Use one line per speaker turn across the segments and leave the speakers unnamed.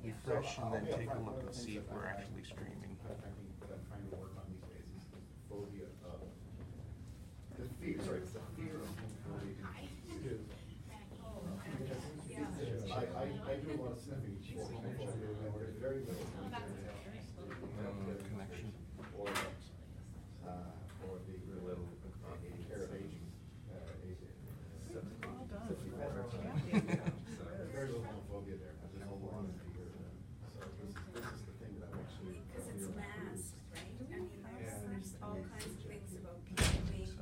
refresh and then take a look and see if we're actually streaming.
That I'm trying to work on these days is the phobia of the fear. Sorry, it's the fear of homophobia. I do a lot of sniffing for homophobia, and there's very little
Connection.
or the little care of aging.
Well done.
Very little homophobia there. There's a lot of fear. So this is the thing that I'm actually.
Because it's masked, right? I mean, there's all kinds of things about people being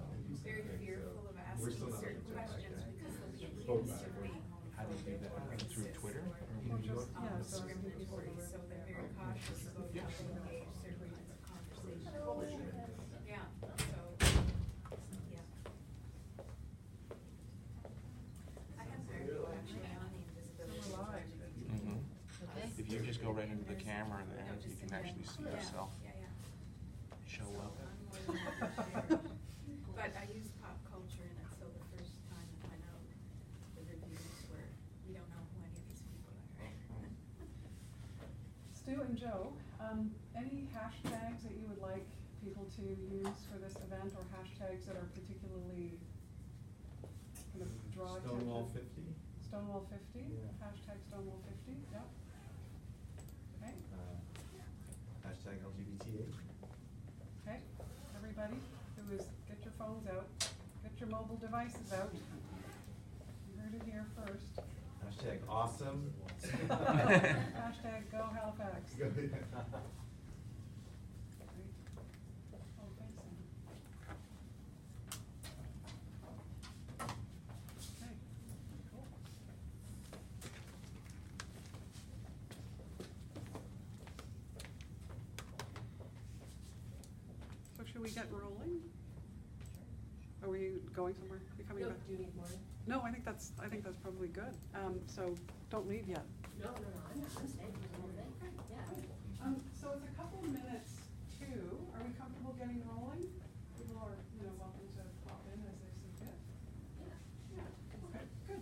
very fearful of asking certain questions because they'll be accused of being
How do you do that? Through Twitter?
Or just, yeah, so
discriminatory, so they're very cautious about how they engage certain kinds of conversations. Yeah, so, yeah. I have very few actually on the invisibility.
If you just go right into the camera there, you can actually see yourself show up.
But I use pop culture in it, so the first time I went out, the reviews were, we don't know who any of these people are.
Stu and Joe, any hashtags that you would like people to use for this event, or hashtags that are particularly kind of draw attention?
Stonewall 50.
Stonewall 50,
Yeah.
hashtag Stonewall 50, yep. Okay,
Hashtag LGBTH.
okay, everybody who is, get your phones out, get your mobile devices out. You heard it here first.
Hashtag awesome.
Hashtag go Halifax.
Good.
Oh, thanks, Sam. Okay, cool. So should we get rolling? Are we going somewhere? You coming back?
Do you need more?
No, I think that's probably good. So don't leave yet.
No, I'm staying for the whole thing. Yeah.
So it's a couple of minutes to, are we comfortable getting rolling? People are, welcome to pop in as they see fit. Yeah, okay, good.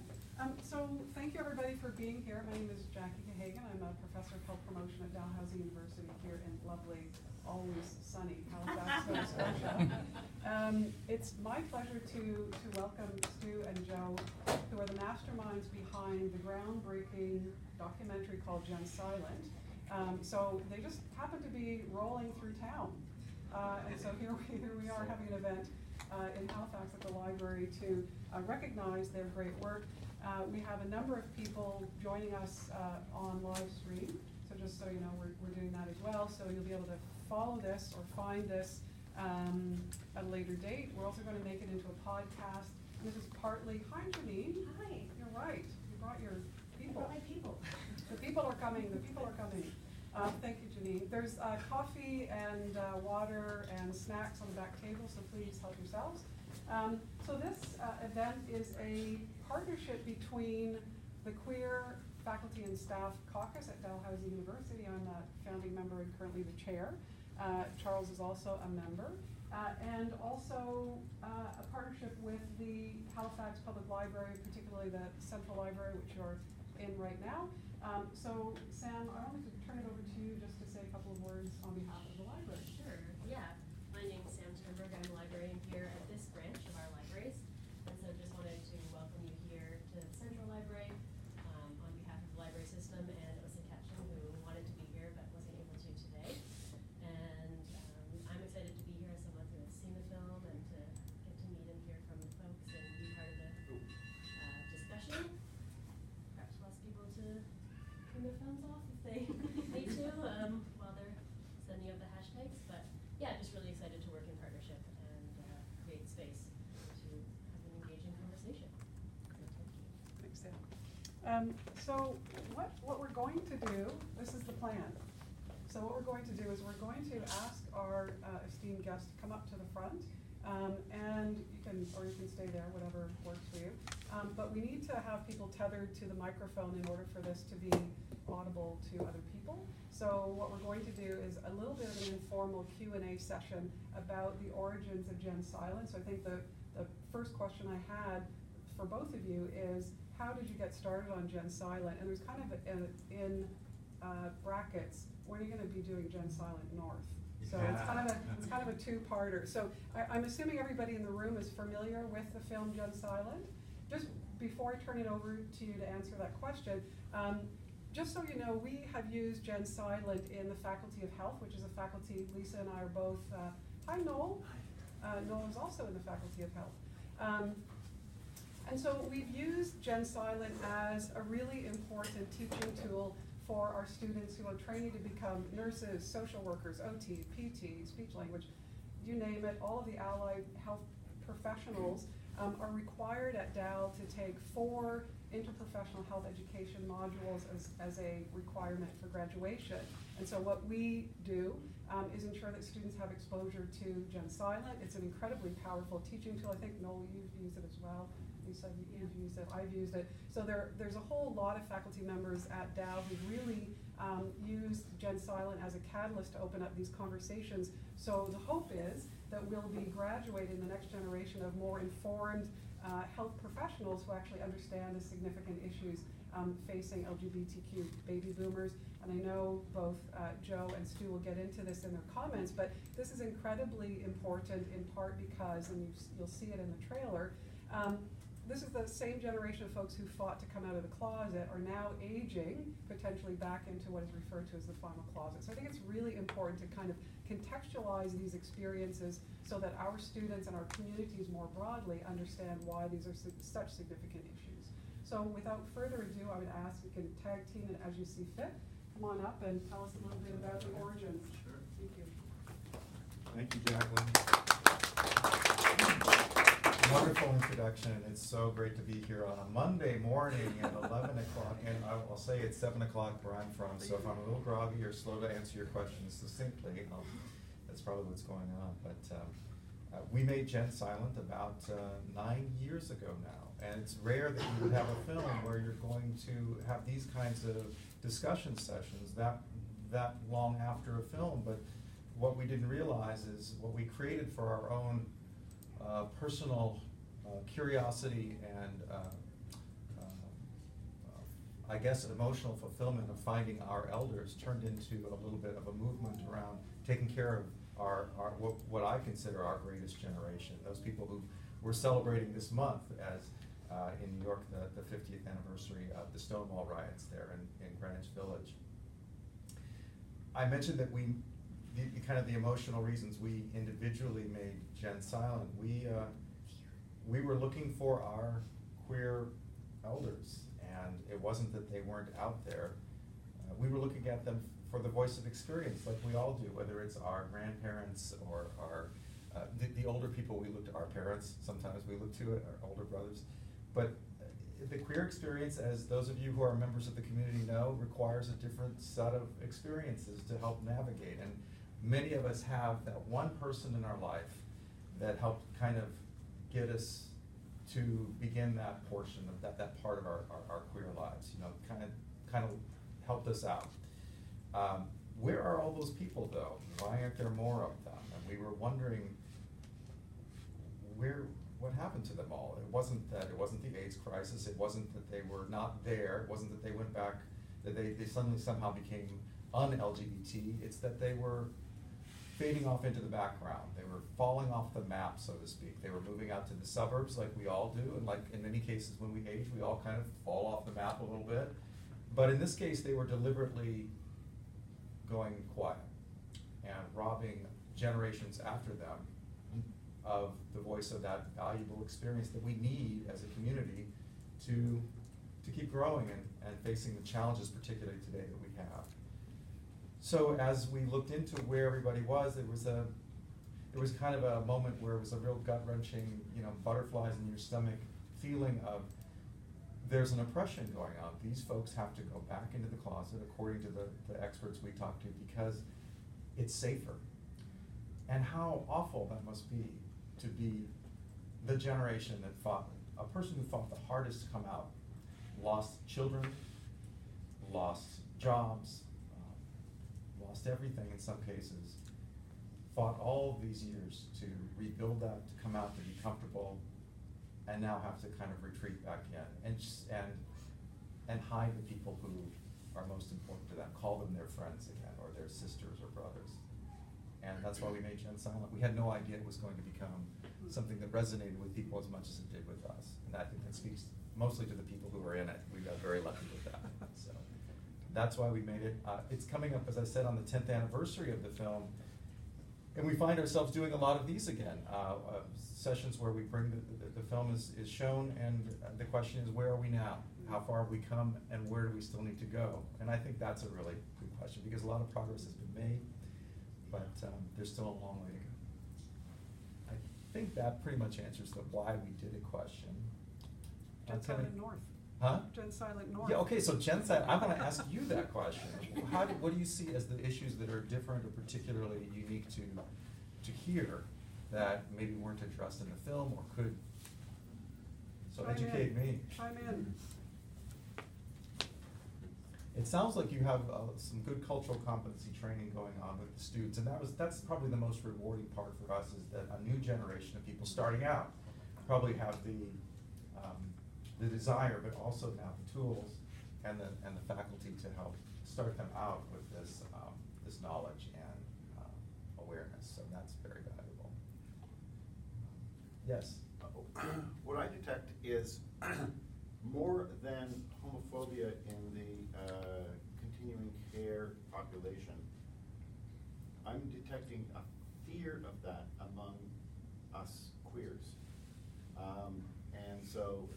So thank you everybody for being here. My name is Jackie Cahagan. I'm a professor of health promotion at Dalhousie University here in lovely, always sunny Halifax, Nova Scotia. It's my pleasure to welcome Stu and Joe, who are the masterminds behind the groundbreaking documentary called Gen Silent. So they just happen to be rolling through town. And so here we are having an event in Halifax at the library to recognize their great work. We have a number of people joining us on live stream. So just so you know, we're doing that as well. So you'll be able to follow this or find this at a later date. We're also going to make it into a podcast. And this is partly, hi Janine.
Hi.
You're right. You brought your people.
Brought my people.
The people are coming. The people are coming. Thank you, Janine. There's coffee and water and snacks on the back table, so please help yourselves. So this event is a partnership between the Queer Faculty and Staff Caucus at Dalhousie University. I'm a founding member and currently the chair. Charles is also a member. And also a partnership with the Halifax Public Library, particularly the Central Library, which you're in right now. So Sam, I wanted to turn it over to you just to say a couple of words on behalf of the library.
Sure, yeah. My name is Sam Sternberg. I'm a librarian here at this branch of our libraries. And so just wanted to welcome you here to the Central Library on behalf of the library system and Osa Ketchum, who wanted to be here but wasn't able to today. And I'm excited to be here as someone who has seen the film and to get to meet and hear from the folks and be part of the discussion. Perhaps we'll ask people to turn their phones off if they need to while they're sending out the hashtags. But yeah, just really excited to work in partnership and create space to have an engaging conversation. So thank you.
Thanks, Sam. So what we're going to do, this is the plan. So what we're going to do is we're going to ask our esteemed guests to come up to the front, and you can stay there, whatever works for you. But we need to have people tethered to the microphone in order for this to be audible to other people. So what we're going to do is a little bit of an informal Q&A session about the origins of Gen Silent. So I think the first question I had for both of you is, how did you get started on Gen Silent? And there's kind of brackets, when are you gonna be doing Gen Silent North? So it's kind of a two-parter. So I'm assuming everybody in the room is familiar with the film Gen Silent. Just before I turn it over to you to answer that question, just so you know, we have used Gen Silent in the Faculty of Health, which is a faculty Lisa and I are both, hi Noel. Noel is also in the Faculty of Health. And so we've used Gen Silent as a really important teaching tool for our students who are training to become nurses, social workers, OT, PT, speech language, you name it. All of the allied health professionals are required at Dal to take 4 interprofessional health education modules as a requirement for graduation. And so what we do is ensure that students have exposure to Gen Silent. It's an incredibly powerful teaching tool. I think, Noel, you've used it as well. Lisa, you've used it, I've used it. So there's a whole lot of faculty members at Dow who really use Gen Silent as a catalyst to open up these conversations. So the hope is that we'll be graduating the next generation of more informed health professionals who actually understand the significant issues facing LGBTQ baby boomers. And I know both Joe and Stu will get into this in their comments, but this is incredibly important in part because, and you'll see it in the trailer, this is the same generation of folks who fought to come out of the closet are now aging potentially back into what is referred to as the final closet. So I think it's really important to kind of contextualize these experiences so that our students and our communities more broadly understand why these are such significant issues. So without further ado, I would ask you can tag team it as you see fit. Come on up and tell us a little bit about the origins. Sure. Thank you.
Thank you, Jacqueline. Wonderful introduction. It's so great to be here on a Monday morning at 11 o'clock, and I'll say it's 7 o'clock where I'm from, so if I'm a little groggy or slow to answer your questions succinctly, that's probably what's going on. But we made Gen Silent about 9 years ago now, and it's rare that you would have a film where you're going to have these kinds of discussion sessions that long after a film. But what we didn't realize is what we created for our own personal curiosity and I guess emotional fulfillment of finding our elders turned into a little bit of a movement around taking care of our what I consider our greatest generation, those people who we're celebrating this month as in New York the 50th anniversary of the Stonewall riots there in Greenwich Village. I mentioned that the kind of the emotional reasons we individually made Gen Silent. We were looking for our queer elders, and it wasn't that they weren't out there. We were looking at them for the voice of experience, like we all do, whether it's our grandparents or our the older people we look to, our parents. Sometimes we look to it, our older brothers. But the queer experience, as those of you who are members of the community know, requires a different set of experiences to help navigate. And many of us have that one person in our life that helped kind of get us to begin that portion of that part of our queer lives, you know, kind of helped us out. Where are all those people though? Why aren't there more of them? And we were wondering what happened to them all. It wasn't the AIDS crisis, it wasn't that they were not there, it wasn't that they went back, that they suddenly somehow became un-LGBT, it's that they were fading off into the background. They were falling off the map, so to speak. They were moving out to the suburbs like we all do, and like in many cases when we age, we all kind of fall off the map a little bit. But in this case, they were deliberately going quiet and robbing generations after them of the voice of that valuable experience that we need as a community to keep growing and facing the challenges, particularly today, that we have. So as we looked into where everybody was, there was kind of a moment where it was a real gut-wrenching, you know, butterflies in your stomach feeling of there's an oppression going on. These folks have to go back into the closet, according to the experts we talked to, because it's safer. And how awful that must be to be the generation that fought, a person who fought the hardest to come out, lost children, lost jobs, lost everything in some cases, fought all of these years to rebuild that, to come out, to be comfortable, and now have to kind of retreat back in and hide the people who are most important to them. Call them their friends again, or their sisters or brothers. And that's why we made Gen Silent. We had no idea it was going to become something that resonated with people as much as it did with us. And I think that speaks mostly to the people who were in it. We got very lucky with that. So that's why we made it. It's coming up, as I said, on the 10th anniversary of the film. And we find ourselves doing a lot of these again. Sessions where we bring the film is shown, and the question is, where are we now? How far have we come, and where do we still need to go? And I think that's a really good question, because a lot of progress has been made, but there's still a long way to go. I think that pretty much answers the why we did it question.
Gen Silent North.
Huh?
Gen Silent North.
Yeah, okay, so Gen Silent, I'm gonna ask you that question. What do you see as the issues that are different or particularly unique to here that maybe weren't addressed in the film or could? So
Chime
educate
in.
me.
Chime in.
It sounds like you have some good cultural competency training going on with the students, and that's probably the most rewarding part for us, is that a new generation of people starting out probably have the desire, but also now the tools and the faculty to help start them out with this knowledge and awareness. So that's very valuable. Yes.
What I detect is more than homophobia in the continuing care population. I'm detecting a fear of that among us queers, and so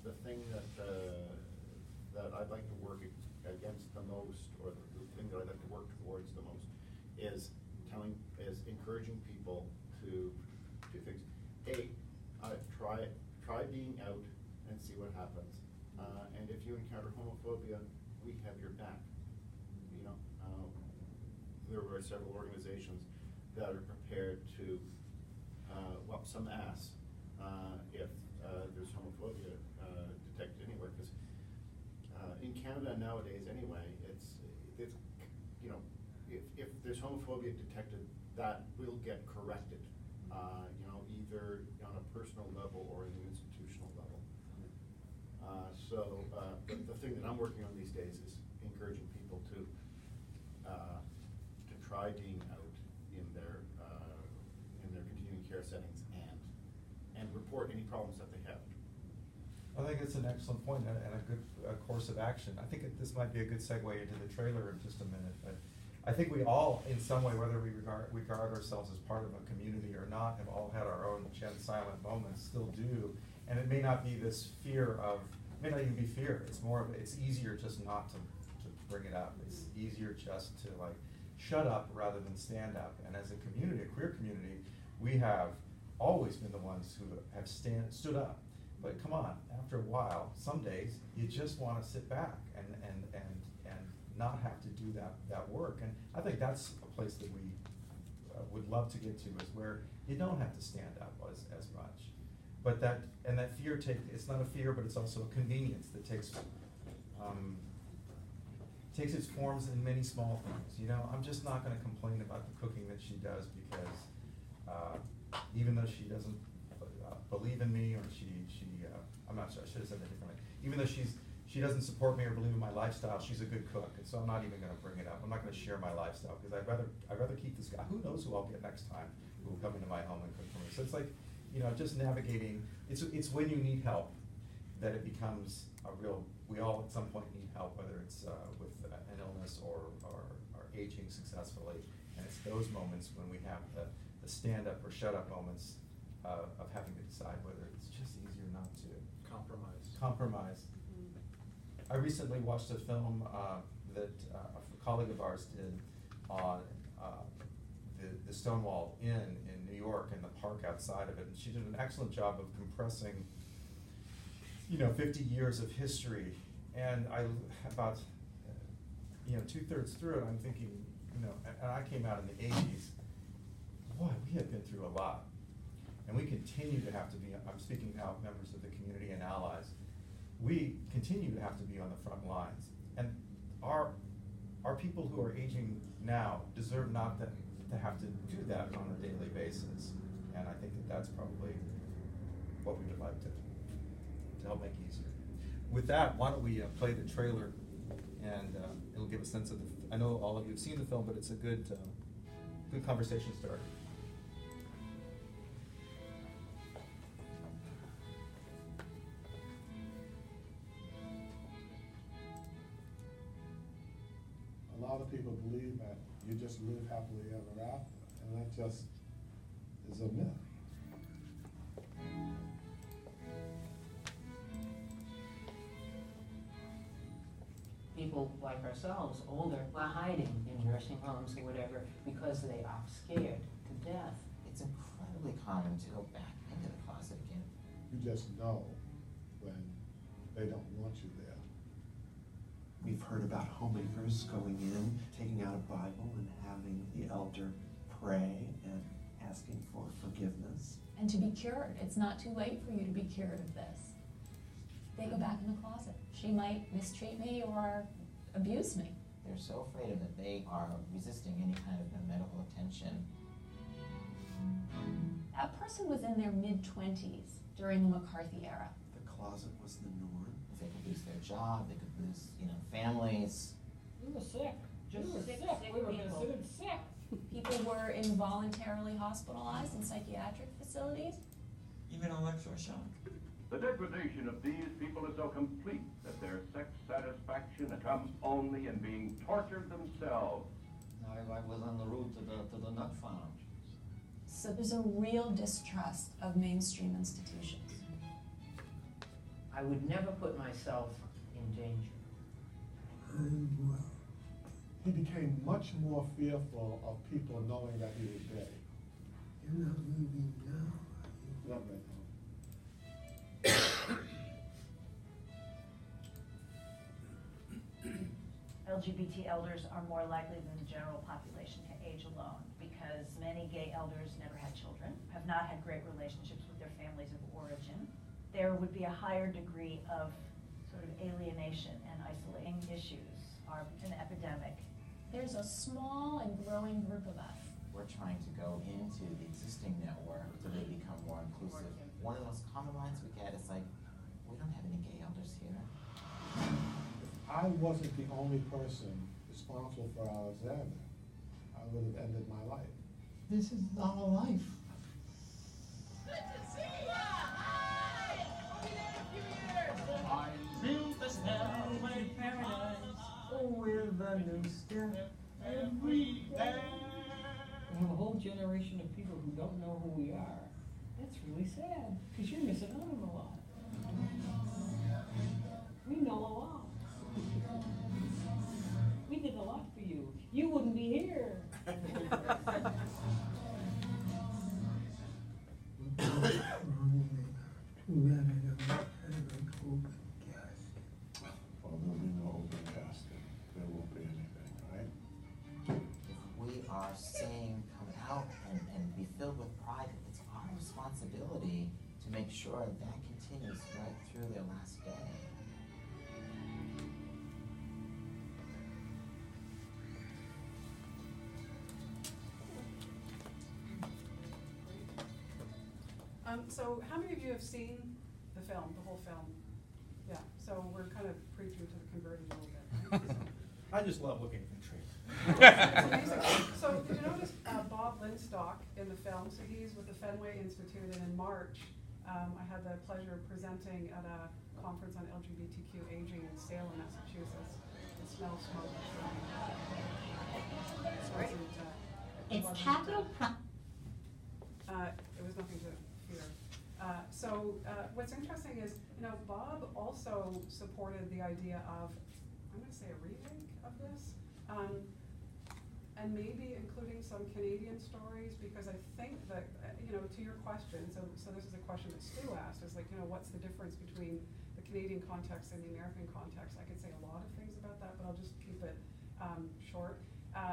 the thing that I'd like to work against the most, or the thing that I'd like to work towards the most, is encouraging people to do things. A, try being out and see what happens. And if you encounter homophobia, we have your back. You know, there were several organizations that are prepared to whoop some ass if there's homophobia detected anywhere. Because in Canada nowadays, anyway, it's you know, if there's homophobia detected, that will get corrected. You know, either on a personal level or in an institutional level. But the thing that I'm working on these days is encouraging people to try being out in their continuing care settings and report any problems that they have.
I think it's an excellent point and a good course of action. I think this might be a good segue into the trailer in just a minute. But I think we all, in some way, whether we regard ourselves as part of a community or not, have all had our own Gen Silent moments, still do. And it may not be this fear of, it may not even be fear. It's more of, it's easier just not to bring it up. It's easier just to like shut up rather than stand up. And as a community, a queer community, we have always been the ones who have stood up. But come on, after a while, some days you just want to sit back and not have to do that work. And I think that's a place that we would love to get to, is where you don't have to stand up as much. But that fear it's not a fear, but it's also a convenience that takes its forms in many small things. You know, I'm just not going to complain about the cooking that she does, because even though she doesn't believe in me, or I'm not sure, I should have said that differently. Even though she doesn't support me or believe in my lifestyle, she's a good cook, and so I'm not even going to bring it up. I'm not going to share my lifestyle, because I'd rather keep this guy. Who knows who I'll get next time who will come into my home and cook for me. So it's like, you know, just navigating. It's when you need help that it becomes a real. We all at some point need help, whether it's with an illness or aging successfully, and it's those moments when we have the stand up or shut up moments of having to decide whether it's just easier not to compromise. I recently watched a film that a colleague of ours did on the Stonewall Inn in New York, and the park outside of it. And she did an excellent job of compressing, 50 years of history. And about 2/3 through it, I'm thinking, and I came out in the 80s. Boy, we have been through a lot. And we continue to have to be, I'm speaking now of members of the community and allies, we continue to have to be on the front lines. And our people who are aging now deserve not to have to do that on a daily basis. And I think that's probably what we would like to help make easier. With that, why don't we play the trailer, and it'll give a sense of I know all of you have seen the film, but it's a good conversation starter.
A lot of people believe that you just live happily ever after, and that just is a myth.
People like ourselves, older, were hiding in nursing homes or whatever because they are scared to death.
It's incredibly common to go back into the closet again.
You just know when they don't want you there.
We've heard about homemakers going in, taking out a Bible and having the elder pray and asking for forgiveness.
And to be cured. It's not too late for you to be cured of this. They go back in the closet. She might mistreat me or abuse me.
They're so afraid of it, they are resisting any kind of medical attention.
That person was in their mid-20s during the McCarthy era.
The closet was the norm.
They could lose their job, they could lose, families.
We were sick.
We were sick
We were
people.
considered sick.
People were involuntarily hospitalized in psychiatric facilities.
Even electroshock.
The degradation of these people is so complete that their sex satisfaction comes only in being tortured themselves.
I was on the route to the nut farm.
So there's a real distrust of mainstream institutions.
I would never put myself in danger.
He became much more fearful of people knowing that he was dead.
You're not moving now.
Not right now.
LGBT elders are more likely than the general population to age alone because many gay elders never had children, have not had great relationships with their families of origin. There would be a higher degree of sort of alienation and isolating issues are an epidemic.
There's a small and growing group of us.
We're trying to go into the existing network so they become more inclusive. One of the most common lines we get is like, we don't have any gay elders here.
I wasn't the only person responsible for Alexander. I would have ended my life.
This is our life.
Good to see ya! Hi! We'll be there in a few years. I built the stairway to paradise.
With a new step every day.
We have a whole generation of people who don't know who we are. That's really sad, because you're missing out on a lot. We know a lot. We did a lot for you. You wouldn't be here.
Well, there'll be no open casket. There won't be anything, right?
If we are saying come out and be filled with pride, it's our responsibility to make sure that continues right through their last day.
So how many of you have seen the film, the whole film? Yeah, so we're kind of preaching to the converted a little bit, right?
I just love looking at the tree.
It's amazing. So did you notice Bob Lindstock in the film? So he's with the Fenway Institute, and in March, I had the pleasure of presenting at a conference on LGBTQ aging in Salem, Massachusetts. It smells smoke.
Right. It's capital.
It was nothing to fear. What's interesting is, Bob also supported the idea of, I'm going to say a remake of this, and maybe including some Canadian stories, because I think that, to your question, so this is a question that Stu asked, is like, what's the difference between the Canadian context and the American context? I could say a lot of things about that, but I'll just keep it short.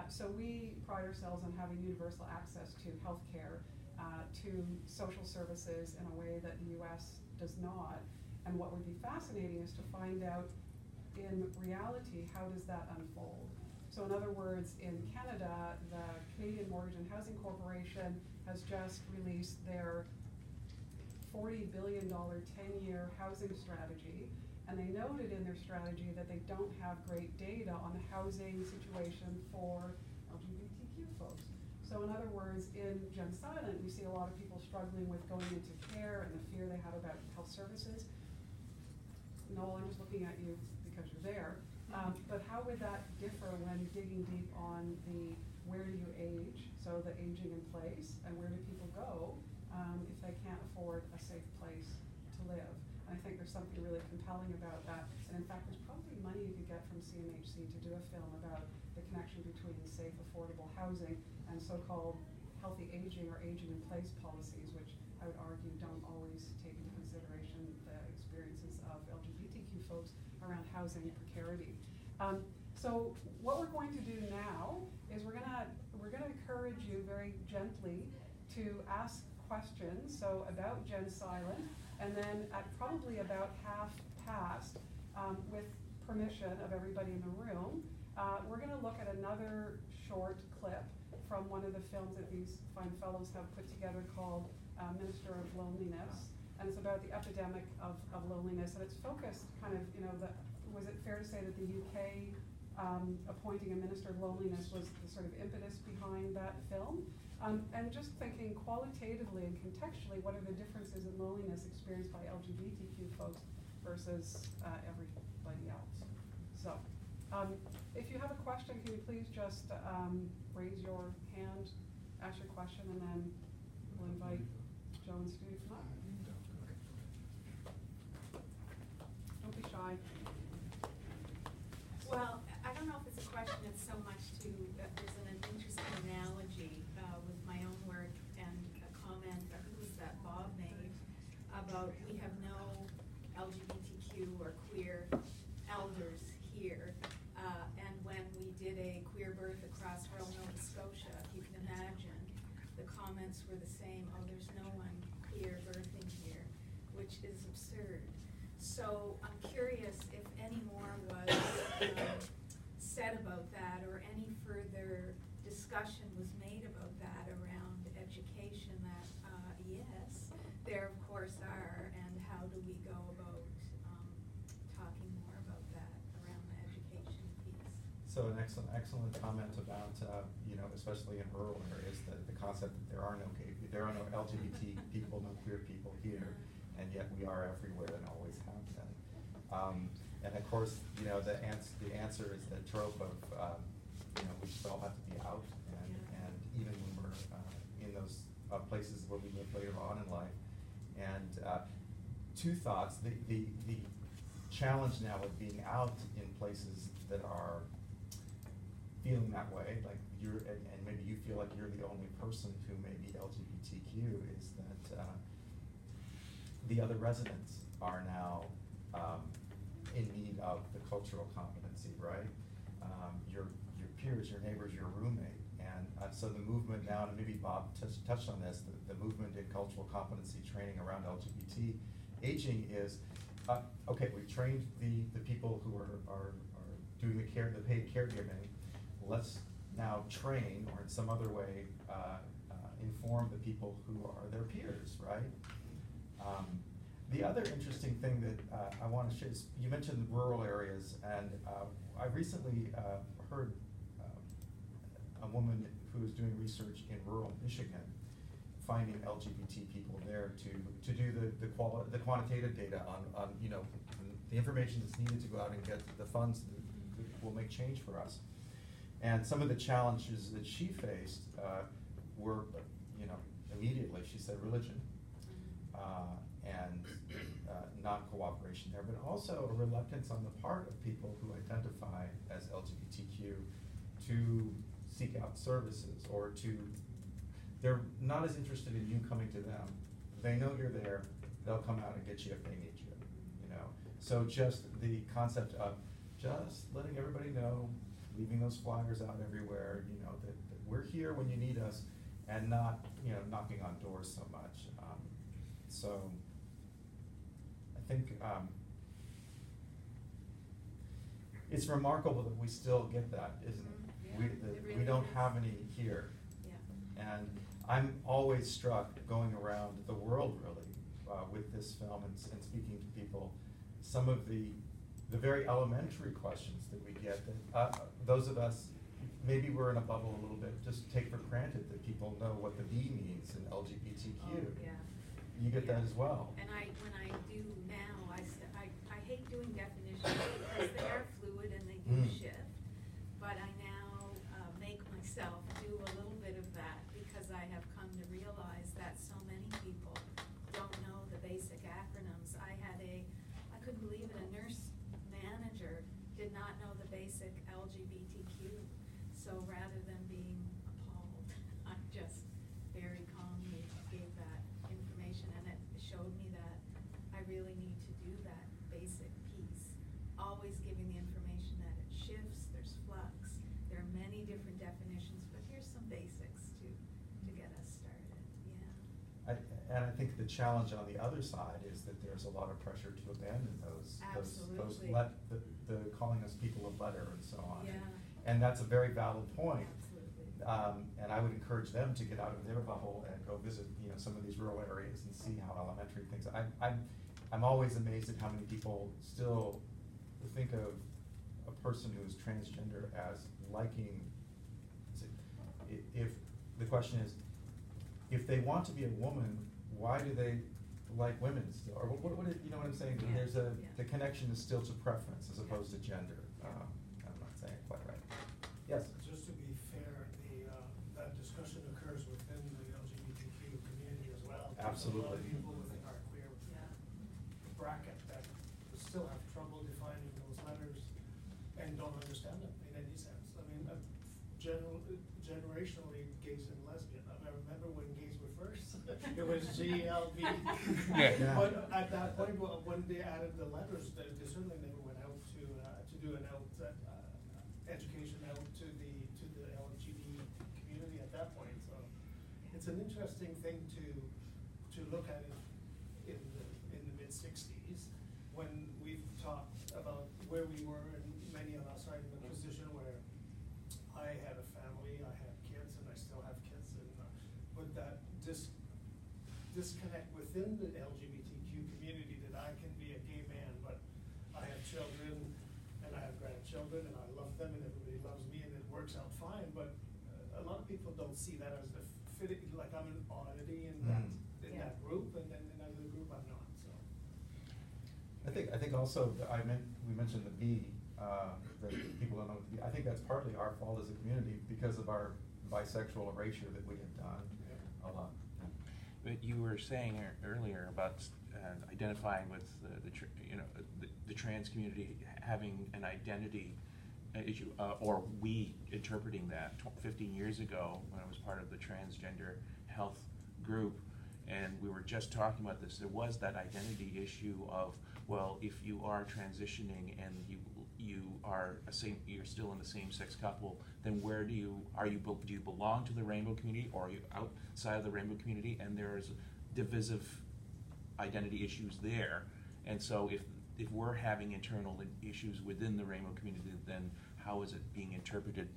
So we pride ourselves on having universal access to healthcare, to social services in a way that the US does not. And what would be fascinating is to find out in reality, how does that unfold? So in other words, in Canada, the Canadian Mortgage and Housing Corporation has just released their $40 billion 10-year housing strategy. And they noted in their strategy that they don't have great data on the housing situation for LGBTQ folks. So in other words, in Gen Silent, we see a lot of people struggling with going into care and the fear they have about health services. Noel, I'm just looking at you because you're there. But how would that differ when digging deep on the where do you age, so the aging in place, and where do people go if they can't afford a safe place to live? And I think there's something really compelling about that. And in fact, there's probably money you could get from CMHC to do a film about the connection between safe, affordable housing and so-called healthy aging or aging in place policies, which I would argue don't always take into consideration the experiences of LGBTQ folks around housing precarity. So what we're going to do now is we're gonna encourage you very gently to ask questions, so about Gen Silent, and then at probably about half past, with permission of everybody in the room, we're gonna look at another short clip from one of the films that these fine fellows have put together called Minister of Loneliness, and it's about the epidemic of loneliness, and it's focused kind of, was it fair to say that the UK appointing a Minister of Loneliness was the sort of impetus behind that film? And just thinking qualitatively and contextually, what are the differences in loneliness experienced by LGBTQ folks versus everybody else? So, if you have a question, can you please just raise your hand, ask your question, and then we'll invite Joe and Stu to come up. Don't be shy.
Well, I don't know if it's a question, it's so much to, there's an interesting analogy with my own work and a comment, who was that Bob made, about we have no LGBTQ or queer elders here. And when we did a queer birth across rural Nova Scotia, if you can imagine, the comments were the same, oh, there's no one queer birthing here, which is absurd. So I'm curious if any more was said about that, or any further discussion was made about that around education, that yes, there of course are, and how do we go about talking more about that around the education piece.
So an excellent comment about, especially in rural areas, the concept that there are no LGBT people, no queer people here, and yet we are everywhere and always have been. And of course, the answer is the trope of, we just all have to be out, and even when we're in those places where we live later on in life. And two thoughts: the challenge now of being out in places that are feeling that way, like and maybe you feel like you're the only person who may be LGBTQ, is that the other residents are now in need of the cultural competency, right? Your peers, your neighbors, your roommate. And so the movement now, and maybe Bob touched on this, the movement in cultural competency training around LGBT aging is, okay, we've trained the people who are doing the paid caregiving. Let's now train, or in some other way, inform the people who are their peers, right? The other interesting thing that I want to share is, you mentioned rural areas, and I recently heard a woman who is doing research in rural Michigan, finding LGBT people there to do the quantitative data on the information that's needed to go out and get the funds that will make change for us. And some of the challenges that she faced were, immediately she said religion. And non-cooperation there, but also a reluctance on the part of people who identify as LGBTQ to seek out services, or they're not as interested in you coming to them. They know you're there, they'll come out and get you if they need you, So just the concept of just letting everybody know, leaving those flyers out everywhere, that we're here when you need us, and not, knocking on doors so much. So I think it's remarkable that we still get that, isn't it?
Yeah,
we don't have any here.
Yeah.
And I'm always struck going around the world, really, with this film and speaking to people, some of the very elementary questions that we get, that those of us, maybe we're in a bubble a little bit, just take for granted that people know what the B means in LGBTQ.
Oh, yeah.
You get that as well.
And when I do now, I hate doing definitions because they are fluid and they do shift. But I now make myself do a little bit of that because I have come to realize that so many people don't know the basic acronyms. I couldn't believe it, a nurse manager did not know the basic LGBTQ. So rather than being appalled, I just very calmly gave that information, and it showed me that I really need to do that basic piece. Always giving the information that it shifts, there's flux, there are many different definitions, but here's some basics to get us started, yeah.
And I think the challenge on the other side is that there's a lot of pressure to abandon those
Absolutely.
the calling us people of letter and so on.
Yeah.
And that's a very valid point.
Absolutely.
And I would encourage them to get out of their bubble and go visit, some of these rural areas and see how elementary things. I'm always amazed at how many people still think of a person who is transgender as liking. If the question is, if they want to be a woman, why do they like women still? Or what you know what I'm saying?
Yeah.
The connection is still to preference as opposed to gender. I'm not saying it quite right. Yes.
Just to be fair, that discussion occurs within the LGBTQ community as well.
Absolutely.
A lot of people within our queer bracket that still have trouble defining those letters and don't understand them in any sense. I mean, generationally, gays and lesbian. I remember when gays were first, it was GLB.
Yeah.
But at that point, when they added the letters, they certainly never went out to do an education out to the LGBT community at that point. So it's an interesting thing to look at it in the mid '60s when we've talked about where we were, and many of us are in the position where I had a family, I had kids, and I still have kids, and but that disconnect within the LGBTQ community, that I can be a gay man, but I have children and I have grandchildren and I love them and everybody loves me and it works out fine, but a lot of people don't see that as the fitting, like I'm an oddity in that group, and then in another group I'm not. So
I think also we mentioned the B, that people don't know what the B. I think that's partly our fault as a community because of our bisexual erasure that we have done a lot.
But you were saying earlier about identifying with the trans community having an identity issue, or we interpreting that 15 years ago when I was part of the transgender health group, and we were just talking about this. There was that identity issue of, well, if you are transitioning and you're still in the same-sex couple, then do you belong to the rainbow community, or are you outside of the rainbow community? And there's divisive identity issues there. And so if we're having internal issues within the rainbow community, then how is it being interpreted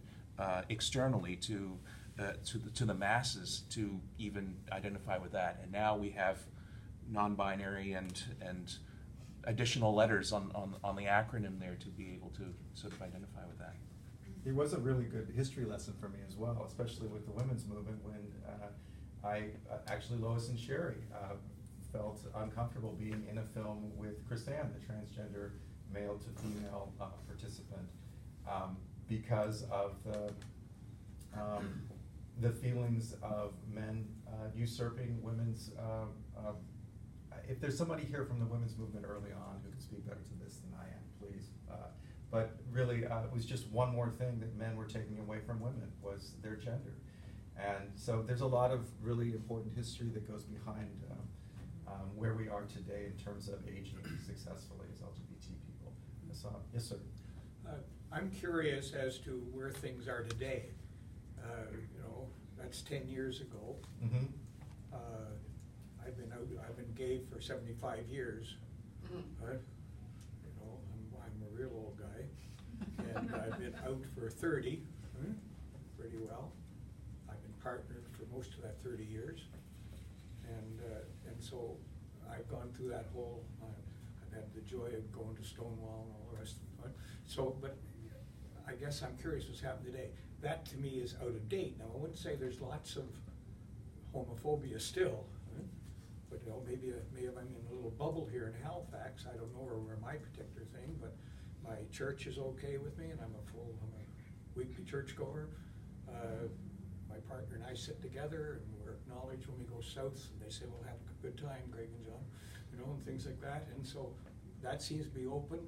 externally to the masses to even identify with that? And now we have non-binary and additional letters on the acronym there to be able to sort of identify with that.
It was a really good history lesson for me as well, especially with the women's movement, when actually Lois and Sherry felt uncomfortable being in a film with Chrisanne, the transgender male to female participant, because of the feelings of men usurping women's. If there's somebody here from the women's movement early on who can speak better to this than I am, please. But really, it was just one more thing that men were taking away from women, was their gender. And so there's a lot of really important history that goes behind where we are today in terms of aging successfully as LGBT people. So, yes, sir.
I'm curious as to where things are today. That's 10 years ago.
Mm-hmm.
I've been gay for 75 years. I'm a real old guy, and I've been out for 30, pretty well. I've been partnered for most of that 30 years, and so I've gone through that whole. I've had the joy of going to Stonewall and all the rest of it. So, but I guess I'm curious what's happened today. That to me is out of date. Now, I wouldn't say there's lots of homophobia still, but you know, maybe I'm in a little bubble here in Halifax. I don't know where my particular thing, but my church is okay with me, and I'm a weekly churchgoer. My partner and I sit together, and we're acknowledged when we go south, and they say, "We'll have a good time, Greg and John," you know, and things like that. And so that seems to be open.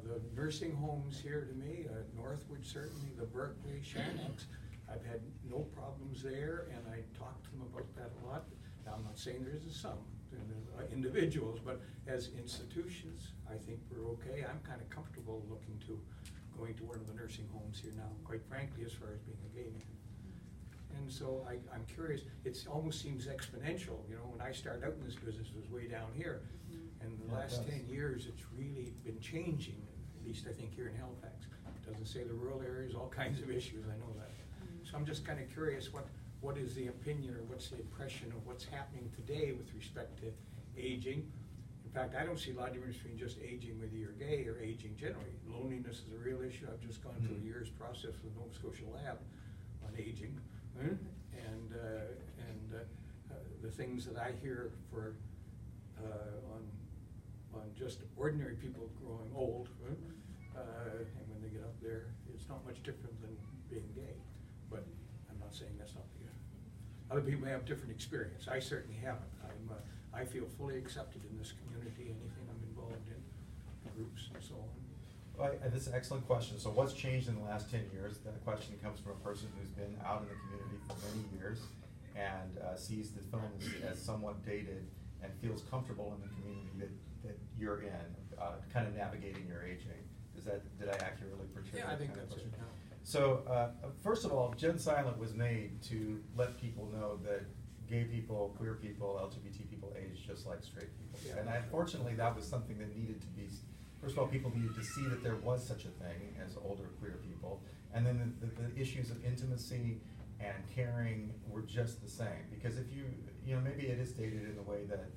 The nursing homes here to me, Northwood certainly, the Berkeley, Shannox, I've had no problems there, and I talk to them about that a lot. Now, I'm not saying there isn't some individuals, but as institutions, I think we're okay. I'm kind of comfortable going to one of the nursing homes here now, quite frankly, as far as being a gay man. And so I'm curious, it almost seems exponential. You know, when I started out in this business, it was way down here. And the last 10 years, it's really been changing, at least I think here in Halifax. It doesn't say the rural areas, all kinds of issues, I know that. So I'm just kind of curious, what is the opinion or what's the impression of what's happening today with respect to aging? In fact, I don't see a lot of difference between just aging whether you're gay or aging generally. Loneliness is a real issue. I've just gone through a year's process with Nova Scotia Lab on aging. And the things that I hear on just ordinary people growing old, and when they get up there, it's not much different than being gay. But I'm not saying that's not the other people may have different experience. I certainly haven't. I feel fully accepted in this community, anything I'm involved in, groups and so on.
Well, this is an excellent question. So what's changed in the last 10 years? That question comes from a person who's been out in the community for many years and sees the film as somewhat dated and feels comfortable in the community that you're in, kind of navigating your aging. Did I accurately portray that?
Yeah, I think
kind of
that's it.
question? So first of all, Gen Silent was made to let people know that gay people, queer people, LGBT people age just like straight people.
Yeah.
And unfortunately, that was something that needed to be, first of all, people needed to see that there was such a thing as older queer people. And then the issues of intimacy and caring were just the same. Because if you know, maybe it is dated in the way that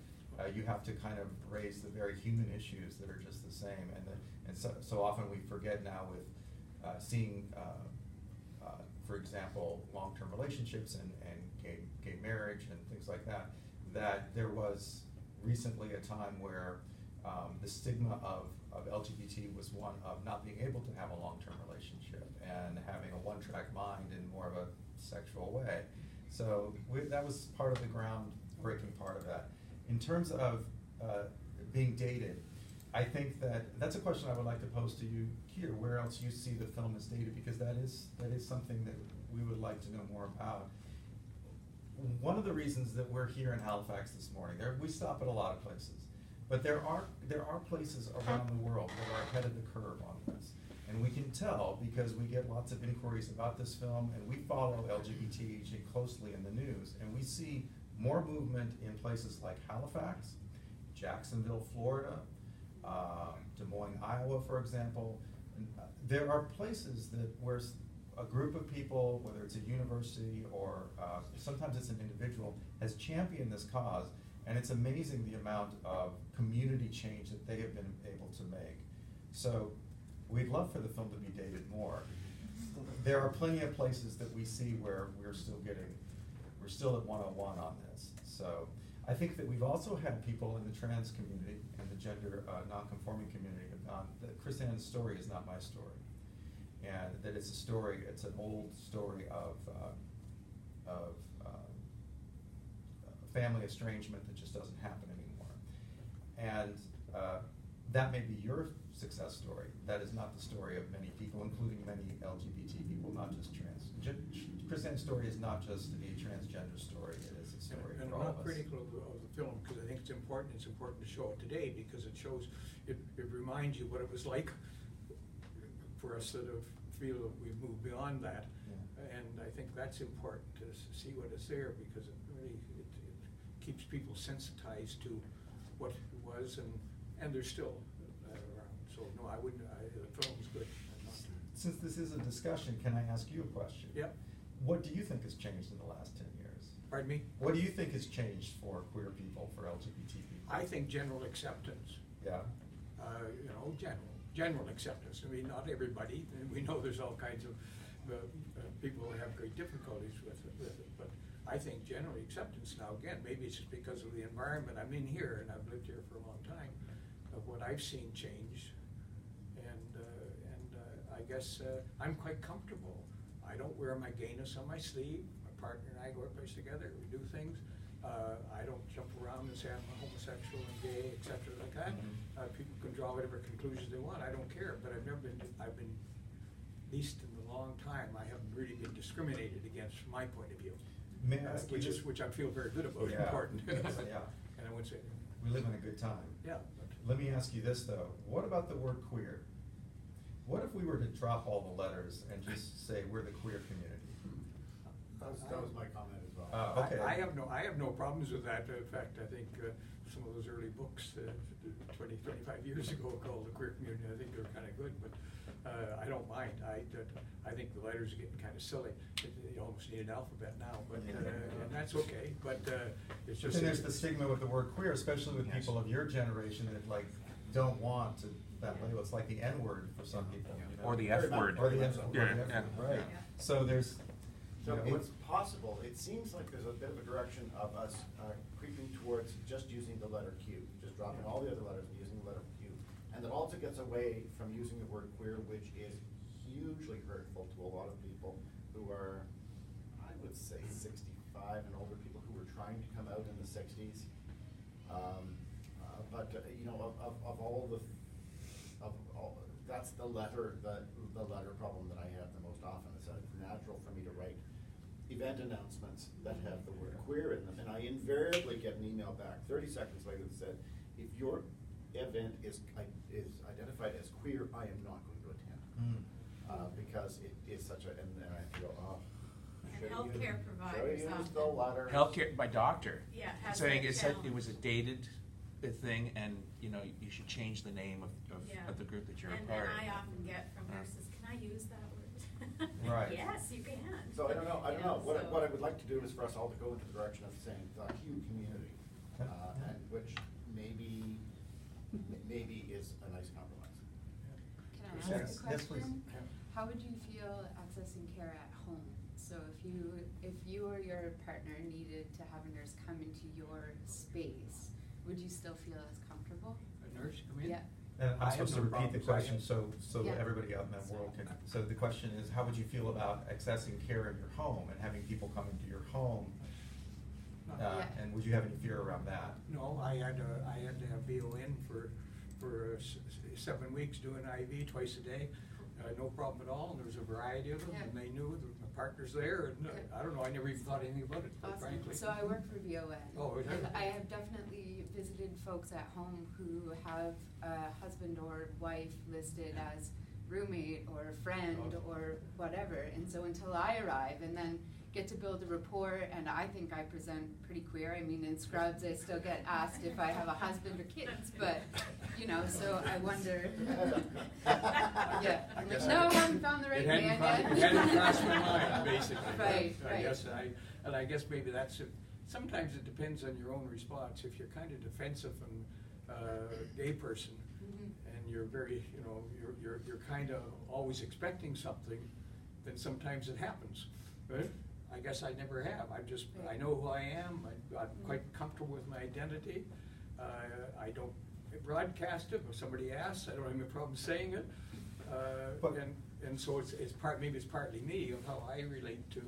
you have to kind of raise the very human issues that are just the same. And so often we forget now with seeing, for example, long-term relationships and gay marriage and things like that, that there was recently a time where the stigma of LGBT was one of not being able to have a long-term relationship and having a one-track mind in more of a sexual way. So that was part of the groundbreaking part of that. In terms of being dated, I think that's a question I would like to pose to you here, where else you see the film is dated, because that is something that we would like to know more about. One of the reasons that we're here in Halifax this morning, we stop at a lot of places, but there are places around the world that are ahead of the curve on this. And we can tell because we get lots of inquiries about this film, and we follow LGBT aging closely in the news, and we see more movement in places like Halifax, Jacksonville, Florida, Des Moines, Iowa, for example. There are places where a group of people, whether it's a university or sometimes it's an individual, has championed this cause, and it's amazing the amount of community change that they have been able to make. So we'd love for the film to be dated more. There are plenty of places that we see where we're still at 101 on this. So I think that we've also had people in the trans community and the gender non-conforming community have gone, that Chris Ann's story is not my story. And that it's an old story of family estrangement that just doesn't happen anymore. And that may be your success story. That is not the story of many people, including many LGBT people, not just trans. Chris Ann's story is not just a transgender story, it is a story
and
for
I'm
all
not
of us.
critical of the film because I think it's important to show it today because it shows, it reminds you what it was like for us that feel that we've moved beyond that. Yeah. And I think that's important to see what is there because it really it keeps people sensitized to what it was and there's still around. So no, the film's good.
Since this is a discussion, can I ask you a question?
Yep.
What do you think has changed in the last 10 years?
Pardon me?
What do you think has changed for queer people, for LGBT people?
I think general acceptance.
Yeah.
you know, general acceptance. I mean, not everybody, and we know there's all kinds of people who have great difficulties with it, but I think generally acceptance now, again, maybe it's just because of the environment I'm in here, and I've lived here for a long time, of what I've seen change, and I guess I'm quite comfortable. I don't wear my gayness on my sleeve. My partner and I go a place together, we do things. I don't jump around and say I'm a homosexual and gay, et cetera, like that. People can draw whatever conclusions they want, I don't care, but I've been, at least in a long time, I haven't really been discriminated against from my point of view.
May I ask you
which I feel very good about,
Yeah.
important.
Yeah.
And I would say.
We live in a good time.
Yeah.
Let me ask you this though, what about the word queer? What if we were to drop all the letters and just say we're the queer community?
That was my comment as well.
Okay.
I have no problems with that. In fact, I think some of those early books 20, 25 years ago called The Queer Community, I think they were kind of good, but I don't mind. I think the letters are getting kind of silly. You almost need an alphabet now, but and that's okay. But it's just.
But then there's the stigma with the word queer, especially with people of your generation that like don't want that label. It's like the N word for some people. You know?
Or the F word.
Or the F word.
Yeah.
Right. So there's.
So it's possible, it seems like there's a bit of a direction of us creeping towards just using the letter Q, just dropping all the other letters and using the letter Q. And that also gets away from using the word queer, which is hugely hurtful to a lot of people who are, I would say, 65 and older, people who were trying to come out in the 60s. You know, that's the letter problem that I have the most often. It's natural for me to write event announcements that have the word queer in them, and I invariably get an email back 30 seconds later that said, if your event is identified as queer, I am not going to attend. Because it is such a, and then I have to go, oh.
And healthcare providers
the letter.
Healthcare, my doctor.
Yeah, has
saying
that
it said
challenge.
it was a dated thing, and you know you should change the name of the group that you're a part of.
And I often get from nurses, can I use that word?
Right.
Yes, you can.
So I don't know. What I would like to do is for us all to go into the direction of saying the Q community, and which maybe is a nice compromise.
Can I ask a
Yes, please.
question? How would you feel accessing care at home? So if you or your partner needed to have a nurse come into your space, would you still feel as comfortable?
A nurse come in?
Yeah.
And I'm
I
supposed to
have no
repeat the
problems.
question so
Yeah.
that everybody out in that world can. So the question is, how would you feel about accessing care in your home and having people come into your home? And would you have any fear around that?
No, I had to have BO in for 7 weeks doing IV twice a day. No problem at all, and there was a variety of them, and they knew that my partner's there, and I don't know, I never even thought anything about it, quite frankly.
So I work for VON.
Oh, is that
and
right?
I have definitely visited folks at home who have a husband or wife listed as roommate or friend or whatever, and so until I arrive and then get to build a rapport, and I think I present pretty queer. I mean, in Scrubs I still get asked if I have a husband or kids, but you know, so I wonder. Yeah, I'm like, no, I haven't found the right man yet.
It hadn't crossed my mind, basically.
Right,
I guess I guess maybe that's it. Sometimes it depends on your own response. If you're kind of defensive and gay person, and you're very, you know, you're kind of always expecting something, then sometimes it happens, right? I guess I never have. I know who I am. I'm quite comfortable with my identity. I don't broadcast it. If somebody asks, I don't have a problem saying it. And so maybe it's partly me of how I relate to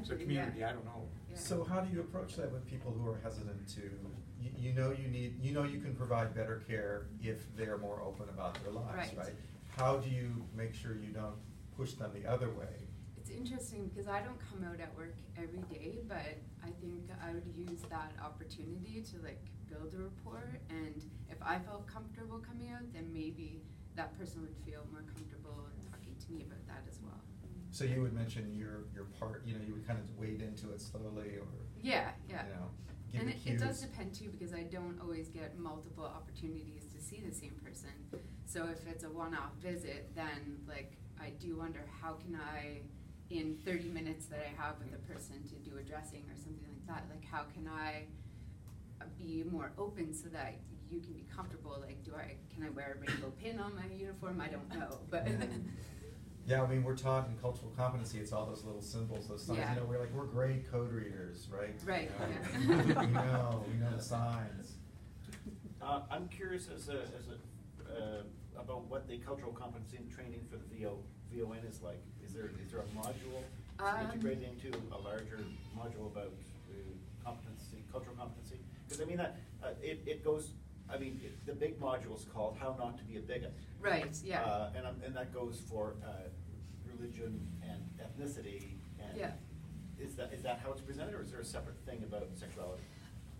the community. I don't know.
Yeah.
So how do you approach that with people who are hesitant to? You know you can provide better care if they're more open about their lives, right? How do you make sure you don't push them the other way?
It's interesting because I don't come out at work every day, but I think I would use that opportunity to like build a rapport, and if I felt comfortable coming out, then maybe that person would feel more comfortable talking to me about that as well.
So you would mention your part, you would kind of wade into it slowly, or
yeah.
give
And
the
it does
cues.
depend too, because I don't always get multiple opportunities to see the same person. So if it's a one-off visit, then like I do wonder how can I, in 30 minutes that I have with a person to do a dressing or something like that, like how can I be more open so that you can be comfortable, like, can I wear a rainbow pin on my uniform? I don't know, but.
Yeah, I mean, we're taught in cultural competency, it's all those little symbols, those signs,
Yeah.
you know, we're great code readers, right?
Right,
You know,
yeah.
we know the signs.
I'm curious about what the cultural competency and training for the VON is like. Is there a module integrated into a larger module about competency, cultural competency? Because I mean it goes. I mean, the big module is called "How Not to Be a Bigot."
Right. Yeah.
And that goes for religion and ethnicity. And
yeah.
Is that how it's presented, or is there a separate thing about sexuality?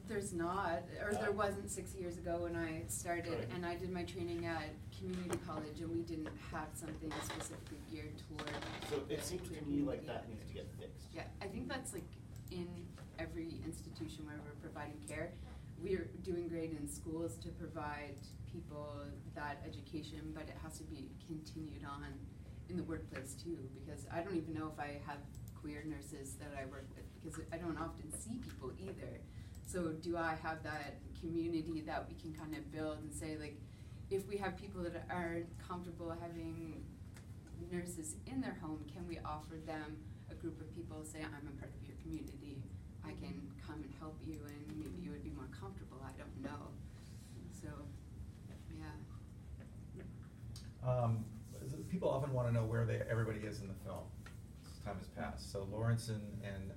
There's not, or there wasn't 6 years ago when I started,
Right.
and I did my training at community college, and we didn't have something specifically geared toward.
So it seems to me like that needs to get fixed.
Yeah, I think that's like in every institution where we're providing care. We're doing great in schools to provide people that education, but it has to be continued on in the workplace too, because I don't even know if I have queer nurses that I work with, because I don't often see people either. So do I have that community that we can kind of build and say, like, if we have people that aren't comfortable having nurses in their home, can we offer them a group of people, say, I'm a part of your community, I can come and help you, and maybe you would be more comfortable, I don't know. So, yeah.
People often want to know where everybody is in the film. Time has passed. So Lawrence and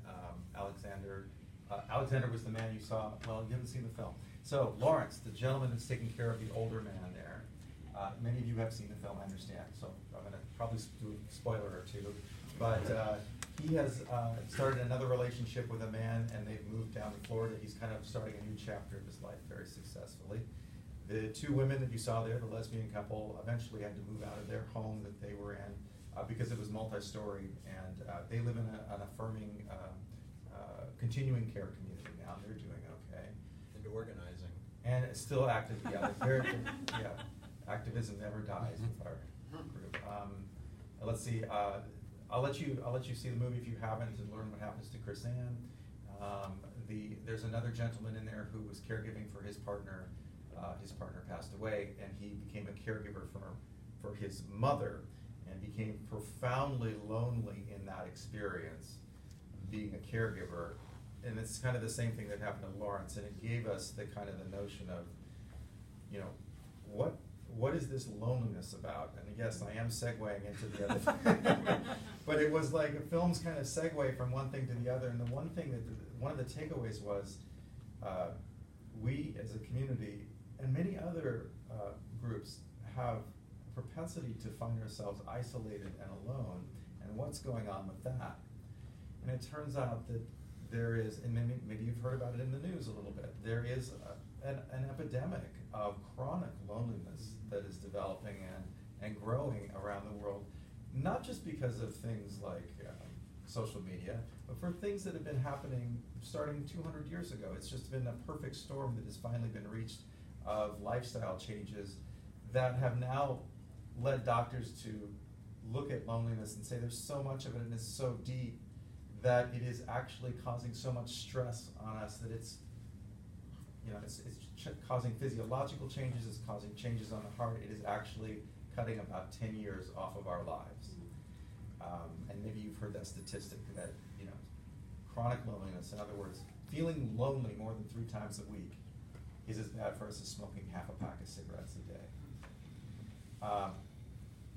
Alexander. Alexander was the man you saw. Well, you haven't seen the film. So Lawrence, the gentleman that's taking care of the older man there. Many of you have seen the film, I understand. So I'm going to probably do a spoiler or two. But he has started another relationship with a man, and they've moved down to Florida. He's kind of starting a new chapter of his life very successfully. The two women that you saw there, the lesbian couple, eventually had to move out of their home that they were in because it was multi-story, and they live in an affirming continuing care community now. They're doing okay.
And organizing.
And it's still active, yeah. Yeah, activism never dies with our group. Let's see. I'll let you see the movie if you haven't, and learn what happens to Chris Ann. There's another gentleman in there who was caregiving for his partner. His partner passed away, and he became a caregiver for his mother, and became profoundly lonely in that experience, being a caregiver. And it's kind of the same thing that happened to Lawrence, and it gave us the kind of the notion of, you know, what is this loneliness about? And yes, I am segueing into the other, but it was like a film's kind of segue from one thing to the other. And the one thing one of the takeaways was, we as a community and many other groups have a propensity to find ourselves isolated and alone. And what's going on with that? And it turns out that there is, and maybe you've heard about it in the news a little bit, there is an epidemic of chronic loneliness that is developing and growing around the world, not just because of things like social media, but for things that have been happening starting 200 years ago. It's just been a perfect storm that has finally been reached of lifestyle changes that have now led doctors to look at loneliness and say there's so much of it and it's so deep that it is actually causing so much stress on us that it's causing physiological changes, it's causing changes on the heart. It is actually cutting about 10 years off of our lives. And maybe you've heard that statistic that, chronic loneliness, in other words, feeling lonely more than 3 times a week is as bad for us as smoking half a pack of cigarettes a day.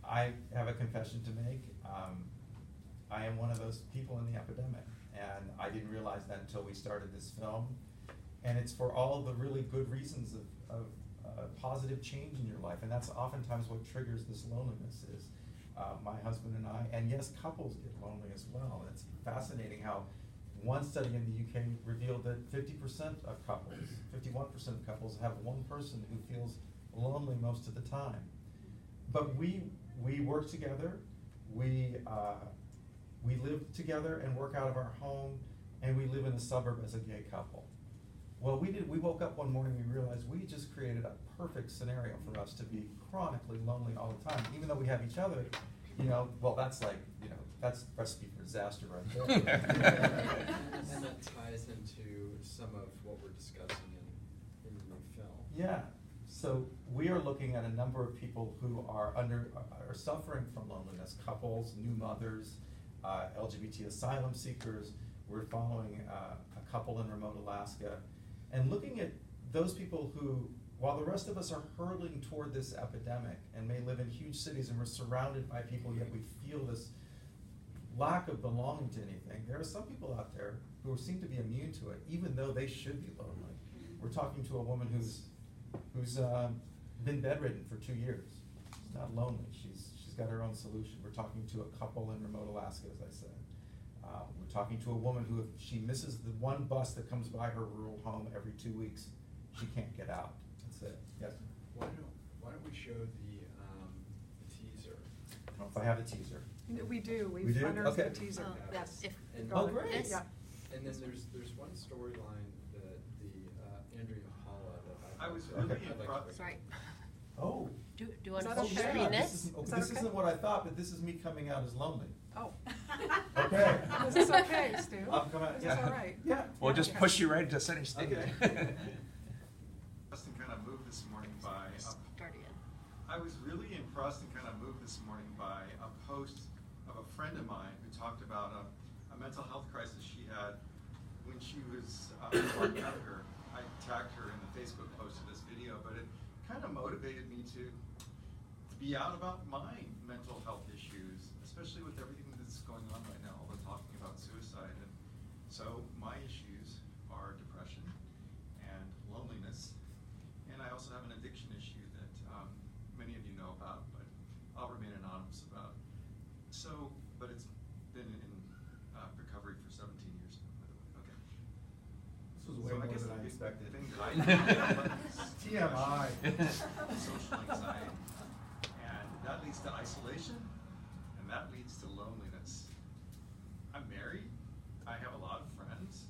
I have a confession to make. I am one of those people in the epidemic, and I didn't realize that until we started this film. And it's for all of the really good reasons of positive change in your life, and that's oftentimes what triggers this loneliness is. My husband and I, and yes, couples get lonely as well. And it's fascinating how one study in the UK revealed that 50% of couples, 51% of couples have one person who feels lonely most of the time. But we work together, we live together and work out of our home, and we live in a suburb as a gay couple. Well, we woke up one morning and we realized we just created a perfect scenario for us to be chronically lonely all the time, even though we have each other. Well, that's like, that's recipe for disaster right there.
And that ties into some of what we're discussing in the film.
Yeah, So we are looking at a number of people who are suffering from loneliness, couples, new mothers, LGBT asylum seekers. We're following a couple in remote Alaska, and looking at those people who, while the rest of us are hurtling toward this epidemic and may live in huge cities and we're surrounded by people, yet we feel this lack of belonging to anything, there are some people out there who seem to be immune to it, even though they should be lonely. We're talking to a woman who's been bedridden for 2 years. She's not lonely. She's got her own solution. We're talking to a couple in remote Alaska, as I said. We're talking to a woman who, if she misses the one bus that comes by her rural home every 2 weeks, she can't get out. That's it. Yes?
Why don't we show the teaser?
I don't know if I have a teaser.
We do.
We do?
unearthed
Okay.
the teaser. Yes.
And
Oh, great.
Yeah.
And then there's one storyline that the Andrea Holla that
I was
I'd
really
like to
impressed.
bring.
Sorry.
Oh.
Do you want
Is
to
that okay?
screen
This
this?
isn't,
Is that
this
okay?
isn't what I thought, but this is me coming out as lonely.
Oh.
Okay.
Is this okay, Stu?
I'm coming out,
Is
yeah.
this all right?
Yeah.
We'll just push you right into center stage.
Okay. Impressed and kind of moved this morning by
Start again.
I was really impressed and kind of moved this morning by a post of a friend of mine who talked about a mental health crisis she had when she was younger. I tagged her in the Facebook post of this video, but it kind of motivated me to be out about my mental health issues, especially with everything that's going on right now, all the talking about suicide. And so my issues are depression and loneliness, and I also have an addiction issue that many of you know about, but I'll remain anonymous about. So, but it's been in recovery for 17 years. Okay.
This was way
So I
more
guess
than I
the
expected.
thing that I do
TMI.
social anxiety, and that leads to isolation, and that leads to loneliness. I'm married. I have a lot of friends.